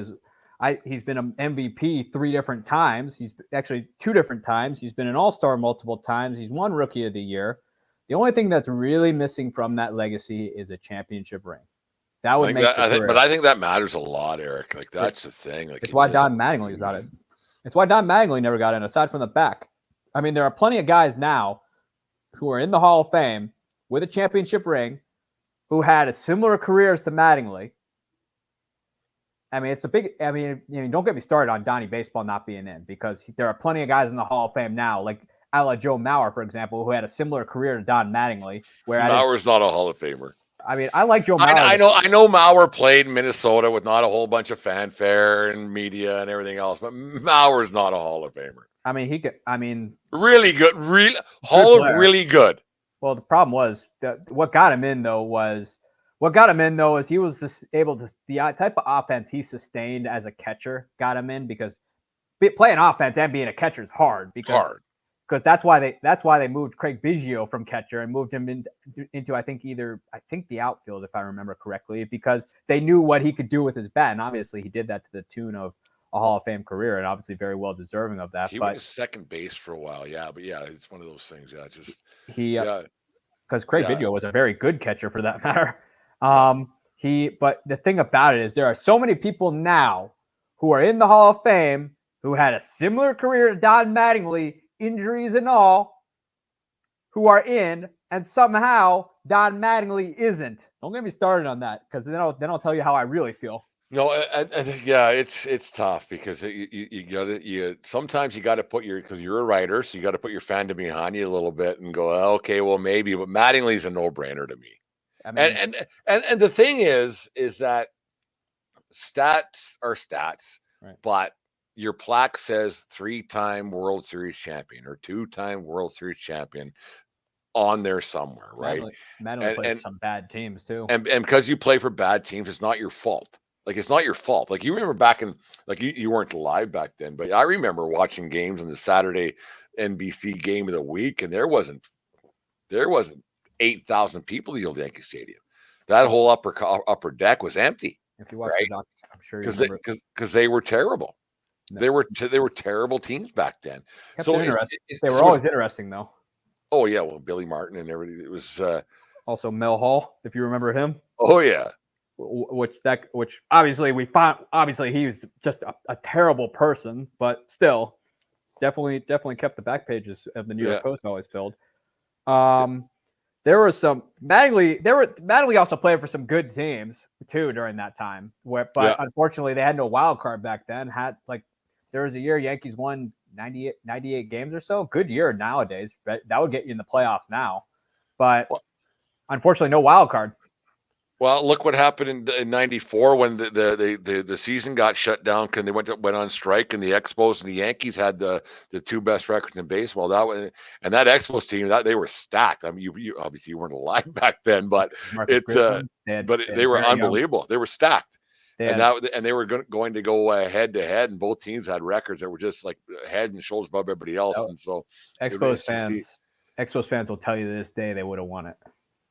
he's been an MVP 3 different times. He's actually 2 different times. He's been an All-Star multiple times. He's won Rookie of the Year. The only thing that's really missing from that legacy is a championship ring. That would make but I think that matters a lot, Eric. Like, that's the thing. Like, it's why Don Mattingly's not it. It's why Don Mattingly never got in, aside from the back. I mean, there are plenty of guys now who are in the Hall of Fame with a championship ring who had a similar career as to Mattingly. I mean, don't get me started on Donnie Baseball not being in, because there are plenty of guys in the Hall of Fame now, like a la Joe Mauer, for example, who had a similar career to Don Mattingly. Mauer's not a Hall of Famer. I mean, I like Joe Mauer. I know Mauer played in Minnesota with not a whole bunch of fanfare and media and everything else, but Mauer's not a Hall of Famer. I mean, he could. I mean, really good, Hall of really good. Well, the problem was what got him in though is he was just able to, the type of offense he sustained as a catcher got him in, because playing offense and being a catcher is hard, because that's why they moved Craig Biggio from catcher and moved him into I think the outfield, if I remember correctly, because they knew what he could do with his bat, and obviously he did that to the tune of a Hall of Fame career, and obviously very well deserving of that. He went to second base for a while, but it's one of those things. Because Craig Biggio was a very good catcher for that matter. But the thing about it is, there are so many people now who are in the Hall of Fame who had a similar career to Don Mattingly, injuries and all, who are in, and somehow Don Mattingly isn't. Don't get me started on that, because then I'll tell you how I really feel. No, it's tough, because sometimes you got to put because you're a writer, so you got to put your fandom behind you a little bit and go, okay, well, maybe, but Mattingly's a no-brainer to me. I mean, and the thing is that stats are stats, right? But your plaque says 3-time World Series champion or 2-time World Series champion on there somewhere, right? Mattingly played for some bad teams too, and because you play for bad teams, it's not your fault. Like, it's not your fault. Like, you remember back in, like, you weren't alive back then, but I remember watching games on the Saturday NBC game of the week, and there wasn't 8,000 people in the old Yankee Stadium. That whole upper deck was empty. If you watch the doc, I'm sure you remember, because they were terrible. No. They were terrible teams back then. So they were always interesting, though. Oh yeah, well, Billy Martin and everything. It was also Mel Hall, if you remember him. Oh yeah. Which obviously he was just a terrible person, but still definitely kept the back pages of the New York Post always filled. There was some Mattingly also played for some good teams too during that time, but unfortunately they had no wild card back then. There was a year Yankees won 98 games or so. Good year nowadays. But that would get you in the playoffs now. But unfortunately, no wild card. Well, look what happened in '94 when the season got shut down because they went on strike, and the Expos and the Yankees had the two best records in baseball. That Expos team, that they were stacked. I mean, you obviously you weren't alive back then, but Marcus Grissom, they were unbelievable. They were stacked, and they were going to go head to head, and both teams had records that were just like head and shoulders above everybody else. And so Expos fans will tell you to this day they would have won it.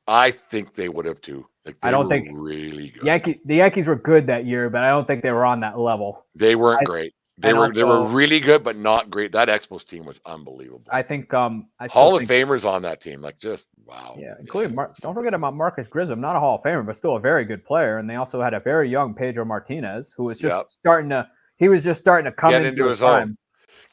I think they would have too. Like, I don't think really good. The Yankees were good that year, but I don't think they were on that level. They weren't great. They were really good, but not great. That Expos team was unbelievable. I think Hall of Famers on that team, like just wow. Yeah, including don't forget about Marcus Grissom, not a Hall of Famer, but still a very good player. And they also had a very young Pedro Martinez, who was just starting to come into his own.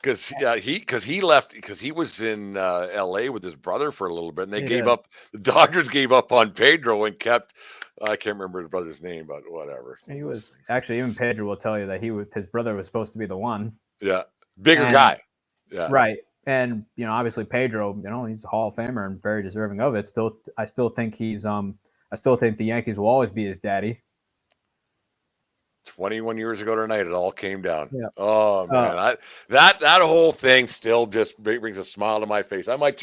Because he left because he was in LA with his brother for a little bit, and they gave up. The Dodgers gave up on Pedro and kept. I can't remember his brother's name, but whatever. He was actually, even Pedro will tell you that his brother was supposed to be the one. Yeah, bigger guy. Yeah, right. And obviously Pedro, he's a Hall of Famer and very deserving of it. I still think the Yankees will always be his daddy. 21 years ago tonight, it all came down. Yeah. Oh man, that whole thing still just brings a smile to my face. I might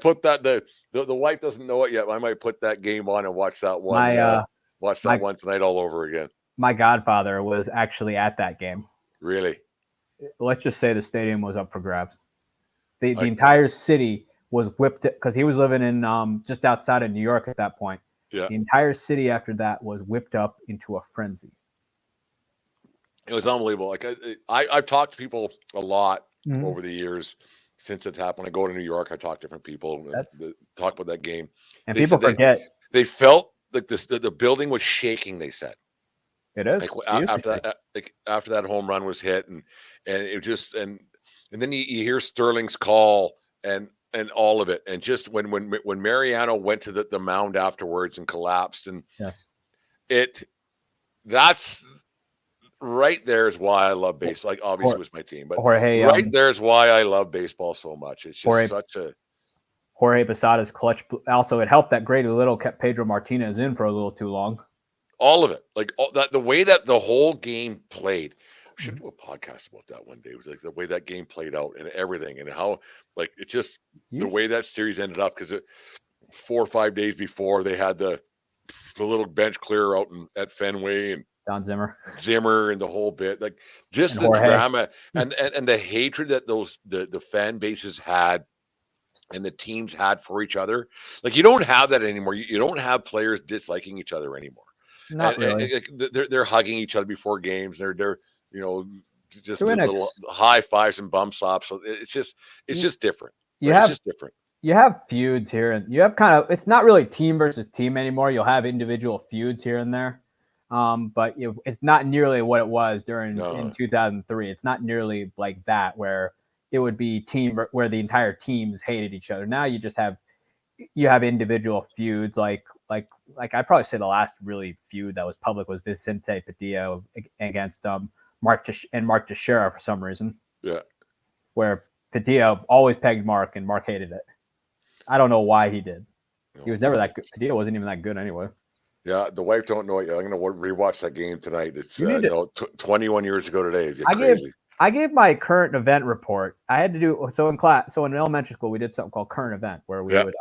put that the wife doesn't know it yet. But I might put that game on and watch that one. One tonight all over again. My godfather was actually at that game. Really? Let's just say the stadium was up for grabs. The entire city was whipped because he was living in just outside of New York at that point. Yeah. The entire city after that was whipped up into a frenzy. It was unbelievable. Like I've talked to people a lot over the years since it happened. When I go to New York, I talk to different people. Talk about that game. And people forget. They felt like the building was shaking. They said it is after that home run was hit, and it just and then you hear Sterling's call and all of it, and just when Mariano went to the mound afterwards and collapsed, and that's. Right there is why I love baseball. Like obviously it was my team, but there's why I love baseball so much. It's just such a Jorge Posada's clutch. Also, it helped that Grady Little kept Pedro Martinez in for a little too long. All of it, like the way that the whole game played. We should do a podcast about that one day. It was like the way that game played out and everything, and how like it just the way that series ended up, because 4 or 5 days before they had the little bench clear out at Fenway and. Don Zimmer and the whole bit, like just the drama and the hatred that the fan bases had and the teams had for each other. Like you don't have that anymore. You don't have players disliking each other anymore. Not really. They're hugging each other before games. They're just little high fives and bum slaps. So it's just different. It's just different. You have feuds here, and you have it's not really team versus team anymore. You'll have individual feuds here and there. But it's not nearly what it was in 2003. It's not nearly like that where it would be where the entire teams hated each other. Now you just have individual feuds. Like I'd probably say the last really feud that was public was Vicente Padilla against Mark Teixeira for some reason. Yeah, where Padilla always pegged Mark and Mark hated it. I don't know why he did. He was never that good. Padilla wasn't even that good anyway. Yeah, the wife don't know it yet. I'm going to rewatch that game tonight. It's 21 years ago today. It's crazy. I gave my current event report. I had to do in class. So in elementary school, we did something called current event, where we would,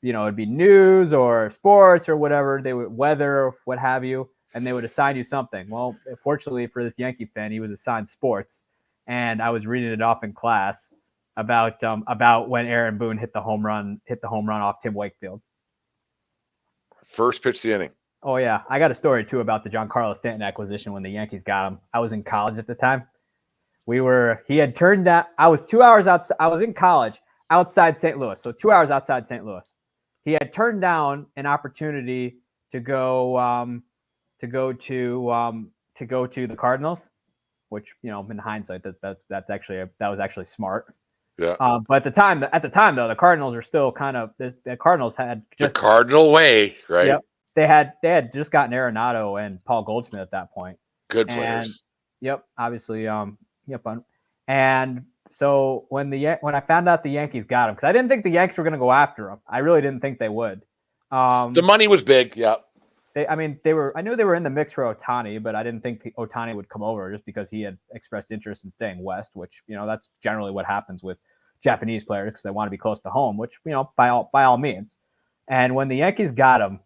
it'd be news or sports or whatever. They would weather, what have you, and they would assign you something. Well, fortunately for this Yankee fan, he was assigned sports, and I was reading it off in class about when Aaron Boone hit the home run off Tim Wakefield. First pitch of the inning. Oh, yeah. I got a story, too, about the Giancarlo Stanton acquisition when the Yankees got him. I was in college at the time. He had turned down. I was 2 hours outside. I was in college outside St. Louis. So 2 hours outside St. Louis. He had turned down an opportunity to go to the Cardinals, which, in hindsight, that was actually smart. Yeah. But at the time though, the Cardinals are still kind of the Cardinals had just the Cardinal way, right? Yep. They had just gotten Arenado and Paul Goldschmidt at that point. Good players. Yep. Obviously. Yep. And So when I found out the Yankees got him, because I didn't think the Yankees were going to go after him. I really didn't think they would. The money was big, yeah. I knew they were in the mix for Ohtani, but I didn't think Ohtani would come over just because he had expressed interest in staying west, which, that's generally what happens with Japanese players because they want to be close to home, which, by all means. And when the Yankees got him,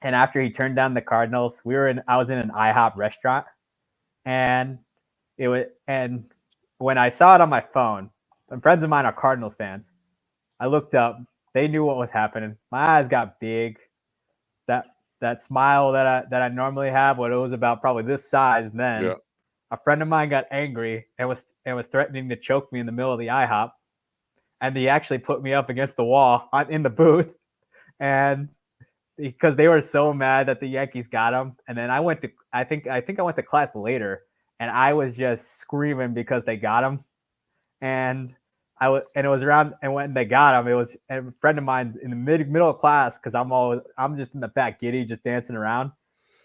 and after he turned down the Cardinals, I was in an IHOP restaurant, and when I saw it on my phone, and friends of mine are Cardinal fans, I looked up, they knew what was happening. My eyes got big. That smile that I normally have, when it was about probably this size then, yeah. A friend of mine got angry and was threatening to choke me in the middle of the IHOP, and he actually put me up against the wall in the booth, and because they were so mad that the Yankees got him. And then I went to class later, and I was just screaming because they got him, and it was around, and when they got him, it was a friend of mine in the middle of class, because I'm just in the back giddy, just dancing around,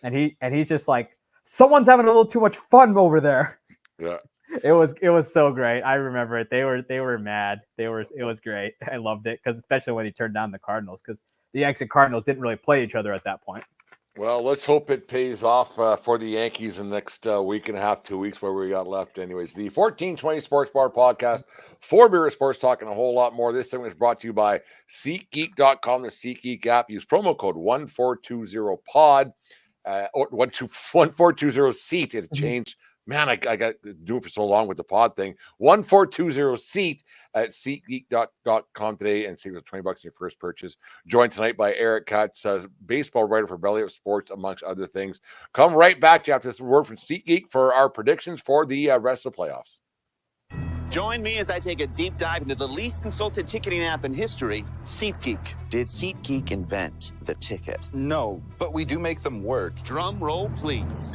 and he's just like, someone's having a little too much fun over there. Yeah, it was so great. I remember it. They were mad. It was great. I loved it, because especially when he turned down the Cardinals, because the Yankees and Cardinals didn't really play each other at that point. Well, let's hope it pays off for the Yankees in the next week and a half, 2 weeks, where we got left. Anyways, the 1420 Sports Bar Podcast, for beer sports talk and a whole lot more. This segment is brought to you by SeatGeek.com, the SeatGeek app. Use promo code 1420POD, 1420SEAT. It changed. Man, I got doing for so long with the pod thing. 1420SEAT at SeatGeek.com today, and save $20 in your first purchase. Joined tonight by Eric Katz, baseball writer for Belly Up Sports, amongst other things. Come right back to you after this word from SeatGeek for our predictions for the rest of the playoffs. Join me as I take a deep dive into the least insulted ticketing app in history, SeatGeek. Did SeatGeek invent the ticket? No, but we do make them work. Drum roll, please.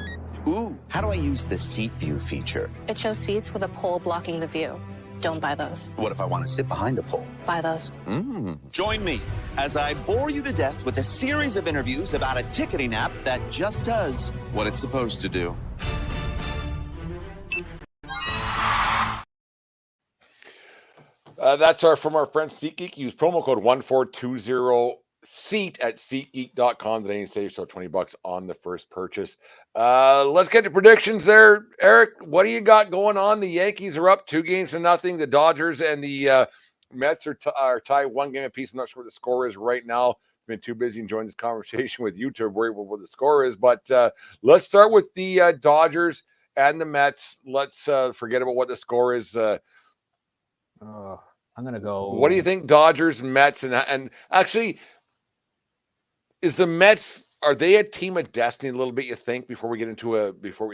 Ooh, how do I use the seat view feature? It shows seats with a pole blocking the view. Don't buy those. What if I want to sit behind a pole? Buy those. Join me as I bore you to death with a series of interviews about a ticketing app that just does what it's supposed to do. That's from our friends SeatGeek. Use promo code 1420SEAT at SeatGeek.com today and save $20 on the first purchase. Let's get to predictions there. Eric, what do you got going on? The Yankees are up 2-0. The Dodgers and the Mets are tied 1 game apiece. I'm not sure what the score is right now. I've been too busy enjoying this conversation with you to worry about what the score is. But let's start with the Dodgers and the Mets. Let's forget about what the score is. I'm going to go. What do you think, Dodgers and Mets? And actually, is the Mets, are they a team of destiny a little bit, you think, before we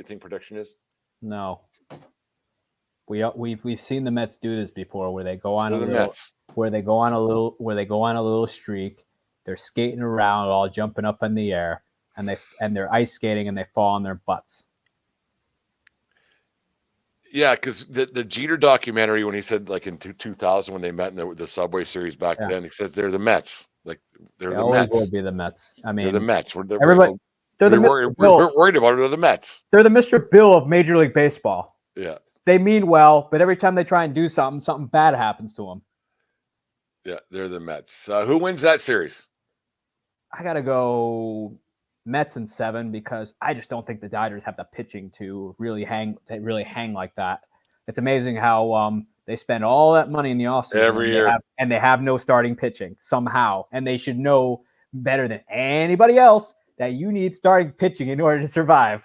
think prediction is? No. We've seen the Mets do this before, where they go on a little streak. They're skating around, all jumping up in the air, and they're ice skating, and they fall on their butts. Yeah, because the Jeter documentary, when he said, like, in 2000 when they met in the Subway Series back then, he said they're the Mets. Like, they're the Mets. Will be the Mets. I mean, they're the Mets. We're the Mr. Bill. We're worried about it. They're the Mets. They're the Mr. Bill of Major League Baseball. Yeah. They mean well, but every time they try and do something bad happens to them. Yeah, they're the Mets. Who wins that series? I got to go Mets in 7, because I just don't think the Dodgers have the pitching to really hang like that. It's amazing how they spend all that money in the offseason every year, and they have no starting pitching somehow. And they should know better than anybody else that you need starting pitching in order to survive.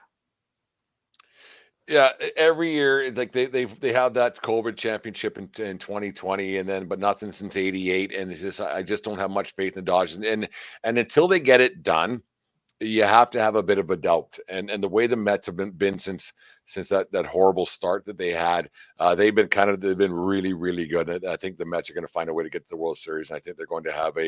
Yeah, every year, like they have that COVID championship in 2020, but nothing since '88, and I just don't have much faith in the Dodgers, and until they get it done, you have to have a bit of a doubt. And the way the Mets have been since that horrible start that they had, they've been really, really good. And I think the Mets are going to find a way to get to the World Series, and I think they're going to have but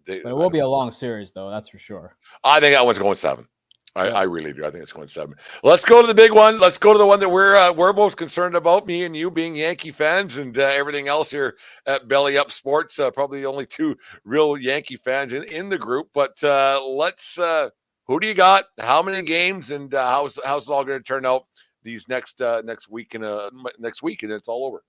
it will be a long series, though. That's for sure. I think that one's going 7. I really do. I think it's going 7. Let's go to the big one. Let's go to the one that we're most concerned about, me and you being Yankee fans, and everything else here at Belly Up Sports. Probably the only 2 real Yankee fans in the group. But let's. Who do you got? How many games? And how's it all going to turn out these next week and it's all over.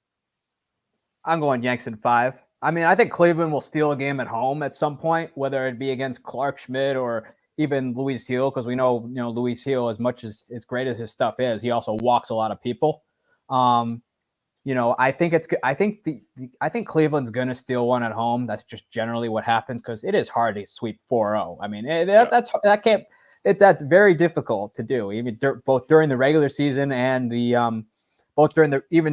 I'm going Yanks in 5. I mean, I think Cleveland will steal a game at home at some point, whether it be against Clark Schmidt or even Luis Hill, because we know, Luis Hill, as much as great as his stuff is, he also walks a lot of people. I think Cleveland's going to steal one at home. That's just generally what happens because it is hard to sweep 4-0. I mean, that's very difficult to do, even both during the regular season and even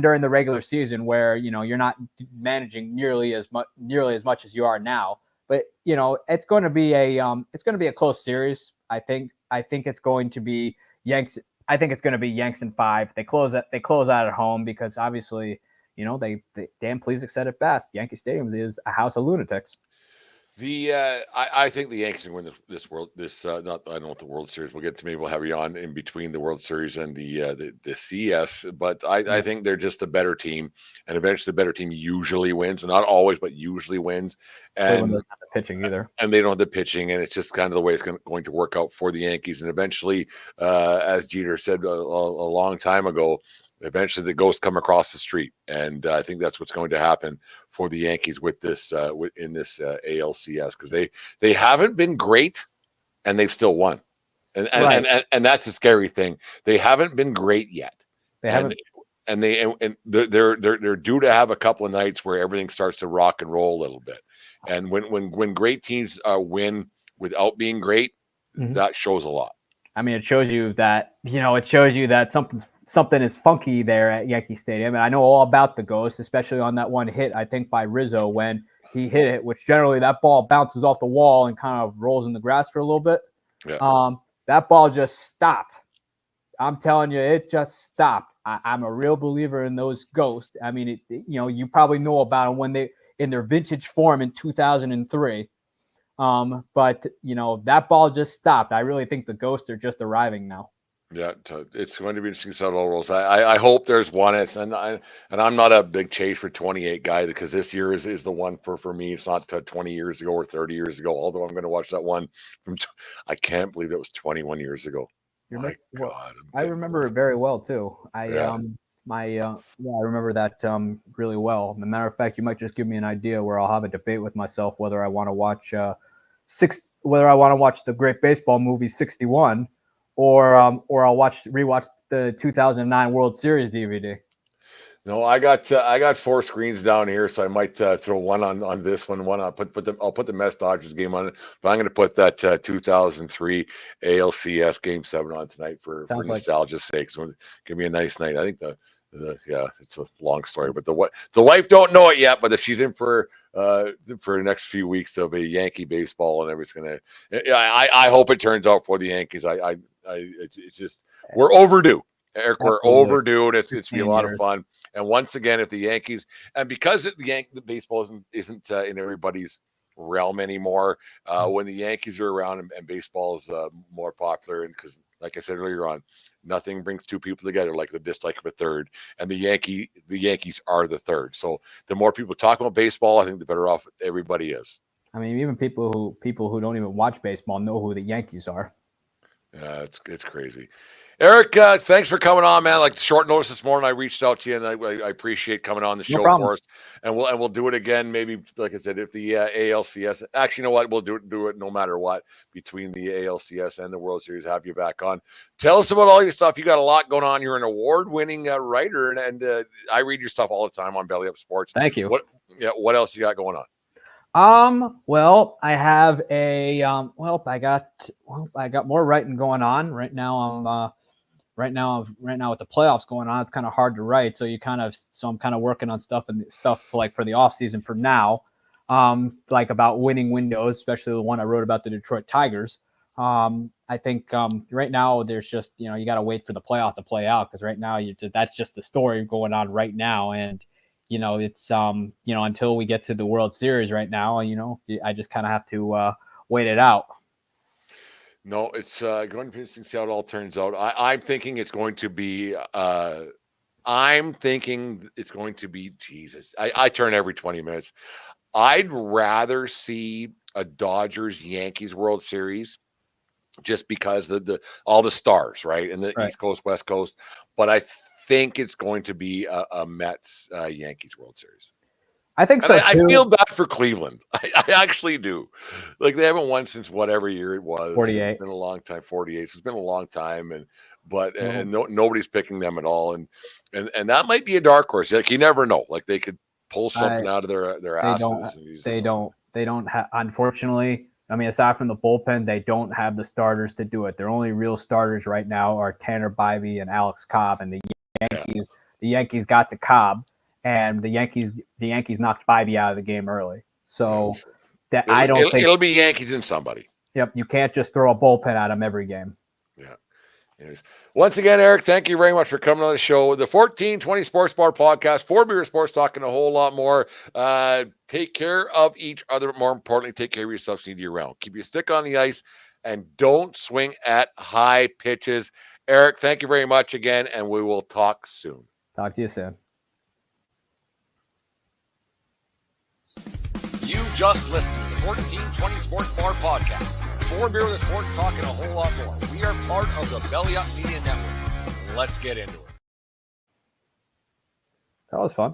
during the regular season, where you're not managing nearly as much as you are now. But it's going to be a close series. I think it's going to be Yanks. I think it's going to be Yanks in 5. They close out at home because obviously, Dan Plesac said it best. Yankee Stadium is a house of lunatics. I think the Yankees can win not I don't know what the World Series. We'll get to, maybe we'll have you on in between the World Series and the CS. But I think they're just a better team, and eventually the better team usually wins. Not always, but usually wins. And doesn't have the pitching either. And they don't have the pitching, and it's just kind of the way it's going to work out for the Yankees. And eventually, as Jeter said a long time ago, eventually the ghosts come across the street, and I think that's what's going to happen for the Yankees with this in this ALCS, because they haven't been great, and they've still won, and that's a scary thing. They haven't been great yet. They haven't, and they're due to have a couple of nights where everything starts to rock and roll a little bit, and when great teams win without being great, that shows a lot. I mean, it shows you that something is funky there at Yankee Stadium. And I know all about the ghost, especially on that one hit, I think, by Rizzo when he hit it, which generally that ball bounces off the wall and kind of rolls in the grass for a little bit. Yeah. That ball just stopped. I'm telling you, it just stopped. I'm a real believer in those ghosts. I mean, you probably know about them when they in their vintage form in 2003. But that ball just stopped. I really think the ghosts are just arriving now. Yeah, it's going to be interesting to see how it all rolls. I hope there's one, and I'm not a big chase for 28 guy, because this year is the one for me. It's not 20 years ago or 30 years ago. Although I'm going to watch that one from, I can't believe it was 21 years ago. My God, I remember it very well too. I remember that really well. As a matter of fact, you might just give me an idea where I'll have a debate with myself whether I want to watch the great baseball movie 61, or I'll rewatch the 2009 World Series DVD. No, I got 4 screens down here, so I might throw one on this one. I'll put the Mets Dodgers game on it, but I'm going to put that 2003 ALCS Game 7 on tonight for nostalgia's sake. So give me a nice night. I think it's a long story, but the wife don't know it yet. But if she's in for the next few weeks of a Yankee baseball, and everything's I hope it turns out for the Yankees. It's just, we're overdue. Eric, we're overdue, and it's going to be a lot of fun. And once again, if the Yankees, and because the baseball isn't in everybody's realm anymore, when the Yankees are around and baseball is more popular, and because, like I said earlier on, nothing brings two people together like the dislike of a third, and the Yankees are the third. So the more people talk about baseball, I think the better off everybody is. I mean, even people who don't even watch baseball know who the Yankees are. Yeah, it's crazy. Eric, thanks for coming on, man. Like, short notice this morning, I reached out to you, and I appreciate coming on the show for us. And we'll do it again. Maybe, like I said, if the ALCS, actually, you know what? We'll do it no matter what, between the ALCS and the World Series. Have you back on? Tell us about all your stuff. You got a lot going on. You're an award-winning writer, and I read your stuff all the time on Belly Up Sports. Thank you. What else you got going on? Well, I have I got more writing going on right now. Right now with the playoffs going on, it's kind of hard to write. So I'm kind of working on stuff like for the off season for now, like about winning windows, especially the one I wrote about the Detroit Tigers. I think right now there's just, you got to wait for the playoff to play out, because right now that's just the story going on right now. And, it's, until we get to the World Series right now, I just kind of have to wait it out. No, it's going to be interesting to see how it all turns out. I'm thinking it's going to be Jesus. I turn every 20 minutes. I'd rather see a Dodgers-Yankees World Series just because the all the stars, right, in the Right. East Coast, West Coast. But I think it's going to be a Mets Yankees World Series. I think And so I too. feel bad for Cleveland. I actually do. Like, they haven't won since whatever year it was. 48. It's been a long time. 48. So it's been a long time, and Yeah. nobody's picking them at all. And that might be a dark horse. Like, you never know. Like, they could pull something out of their They asses. don't have, unfortunately. I mean, aside from the bullpen, they don't have the starters to do it. Their only real starters right now are Tanner Bybee and Alex Cobb, and the Yankees got to Cobb, and the Yankees knocked Bybee out of the game early. So It'll be Yankees and somebody. Yep, you can't just throw a bullpen at them every game. Yeah. Anyways, once again, Eric, thank you very much for coming on the show. The 1420 Sports Bar Podcast, 4 Beer Sports, talking a whole lot more. Take care of each other, but more importantly, take care of yourself year round. Keep your stick on the ice and don't swing at high pitches. Eric, thank you very much again, and we will talk soon. Talk to you soon. You just listened to the 1420 Sports Bar Podcast. 4 Beer with Sports, talking a whole lot more. We are part of the Belly Up Media Network. Let's get into it. That was fun.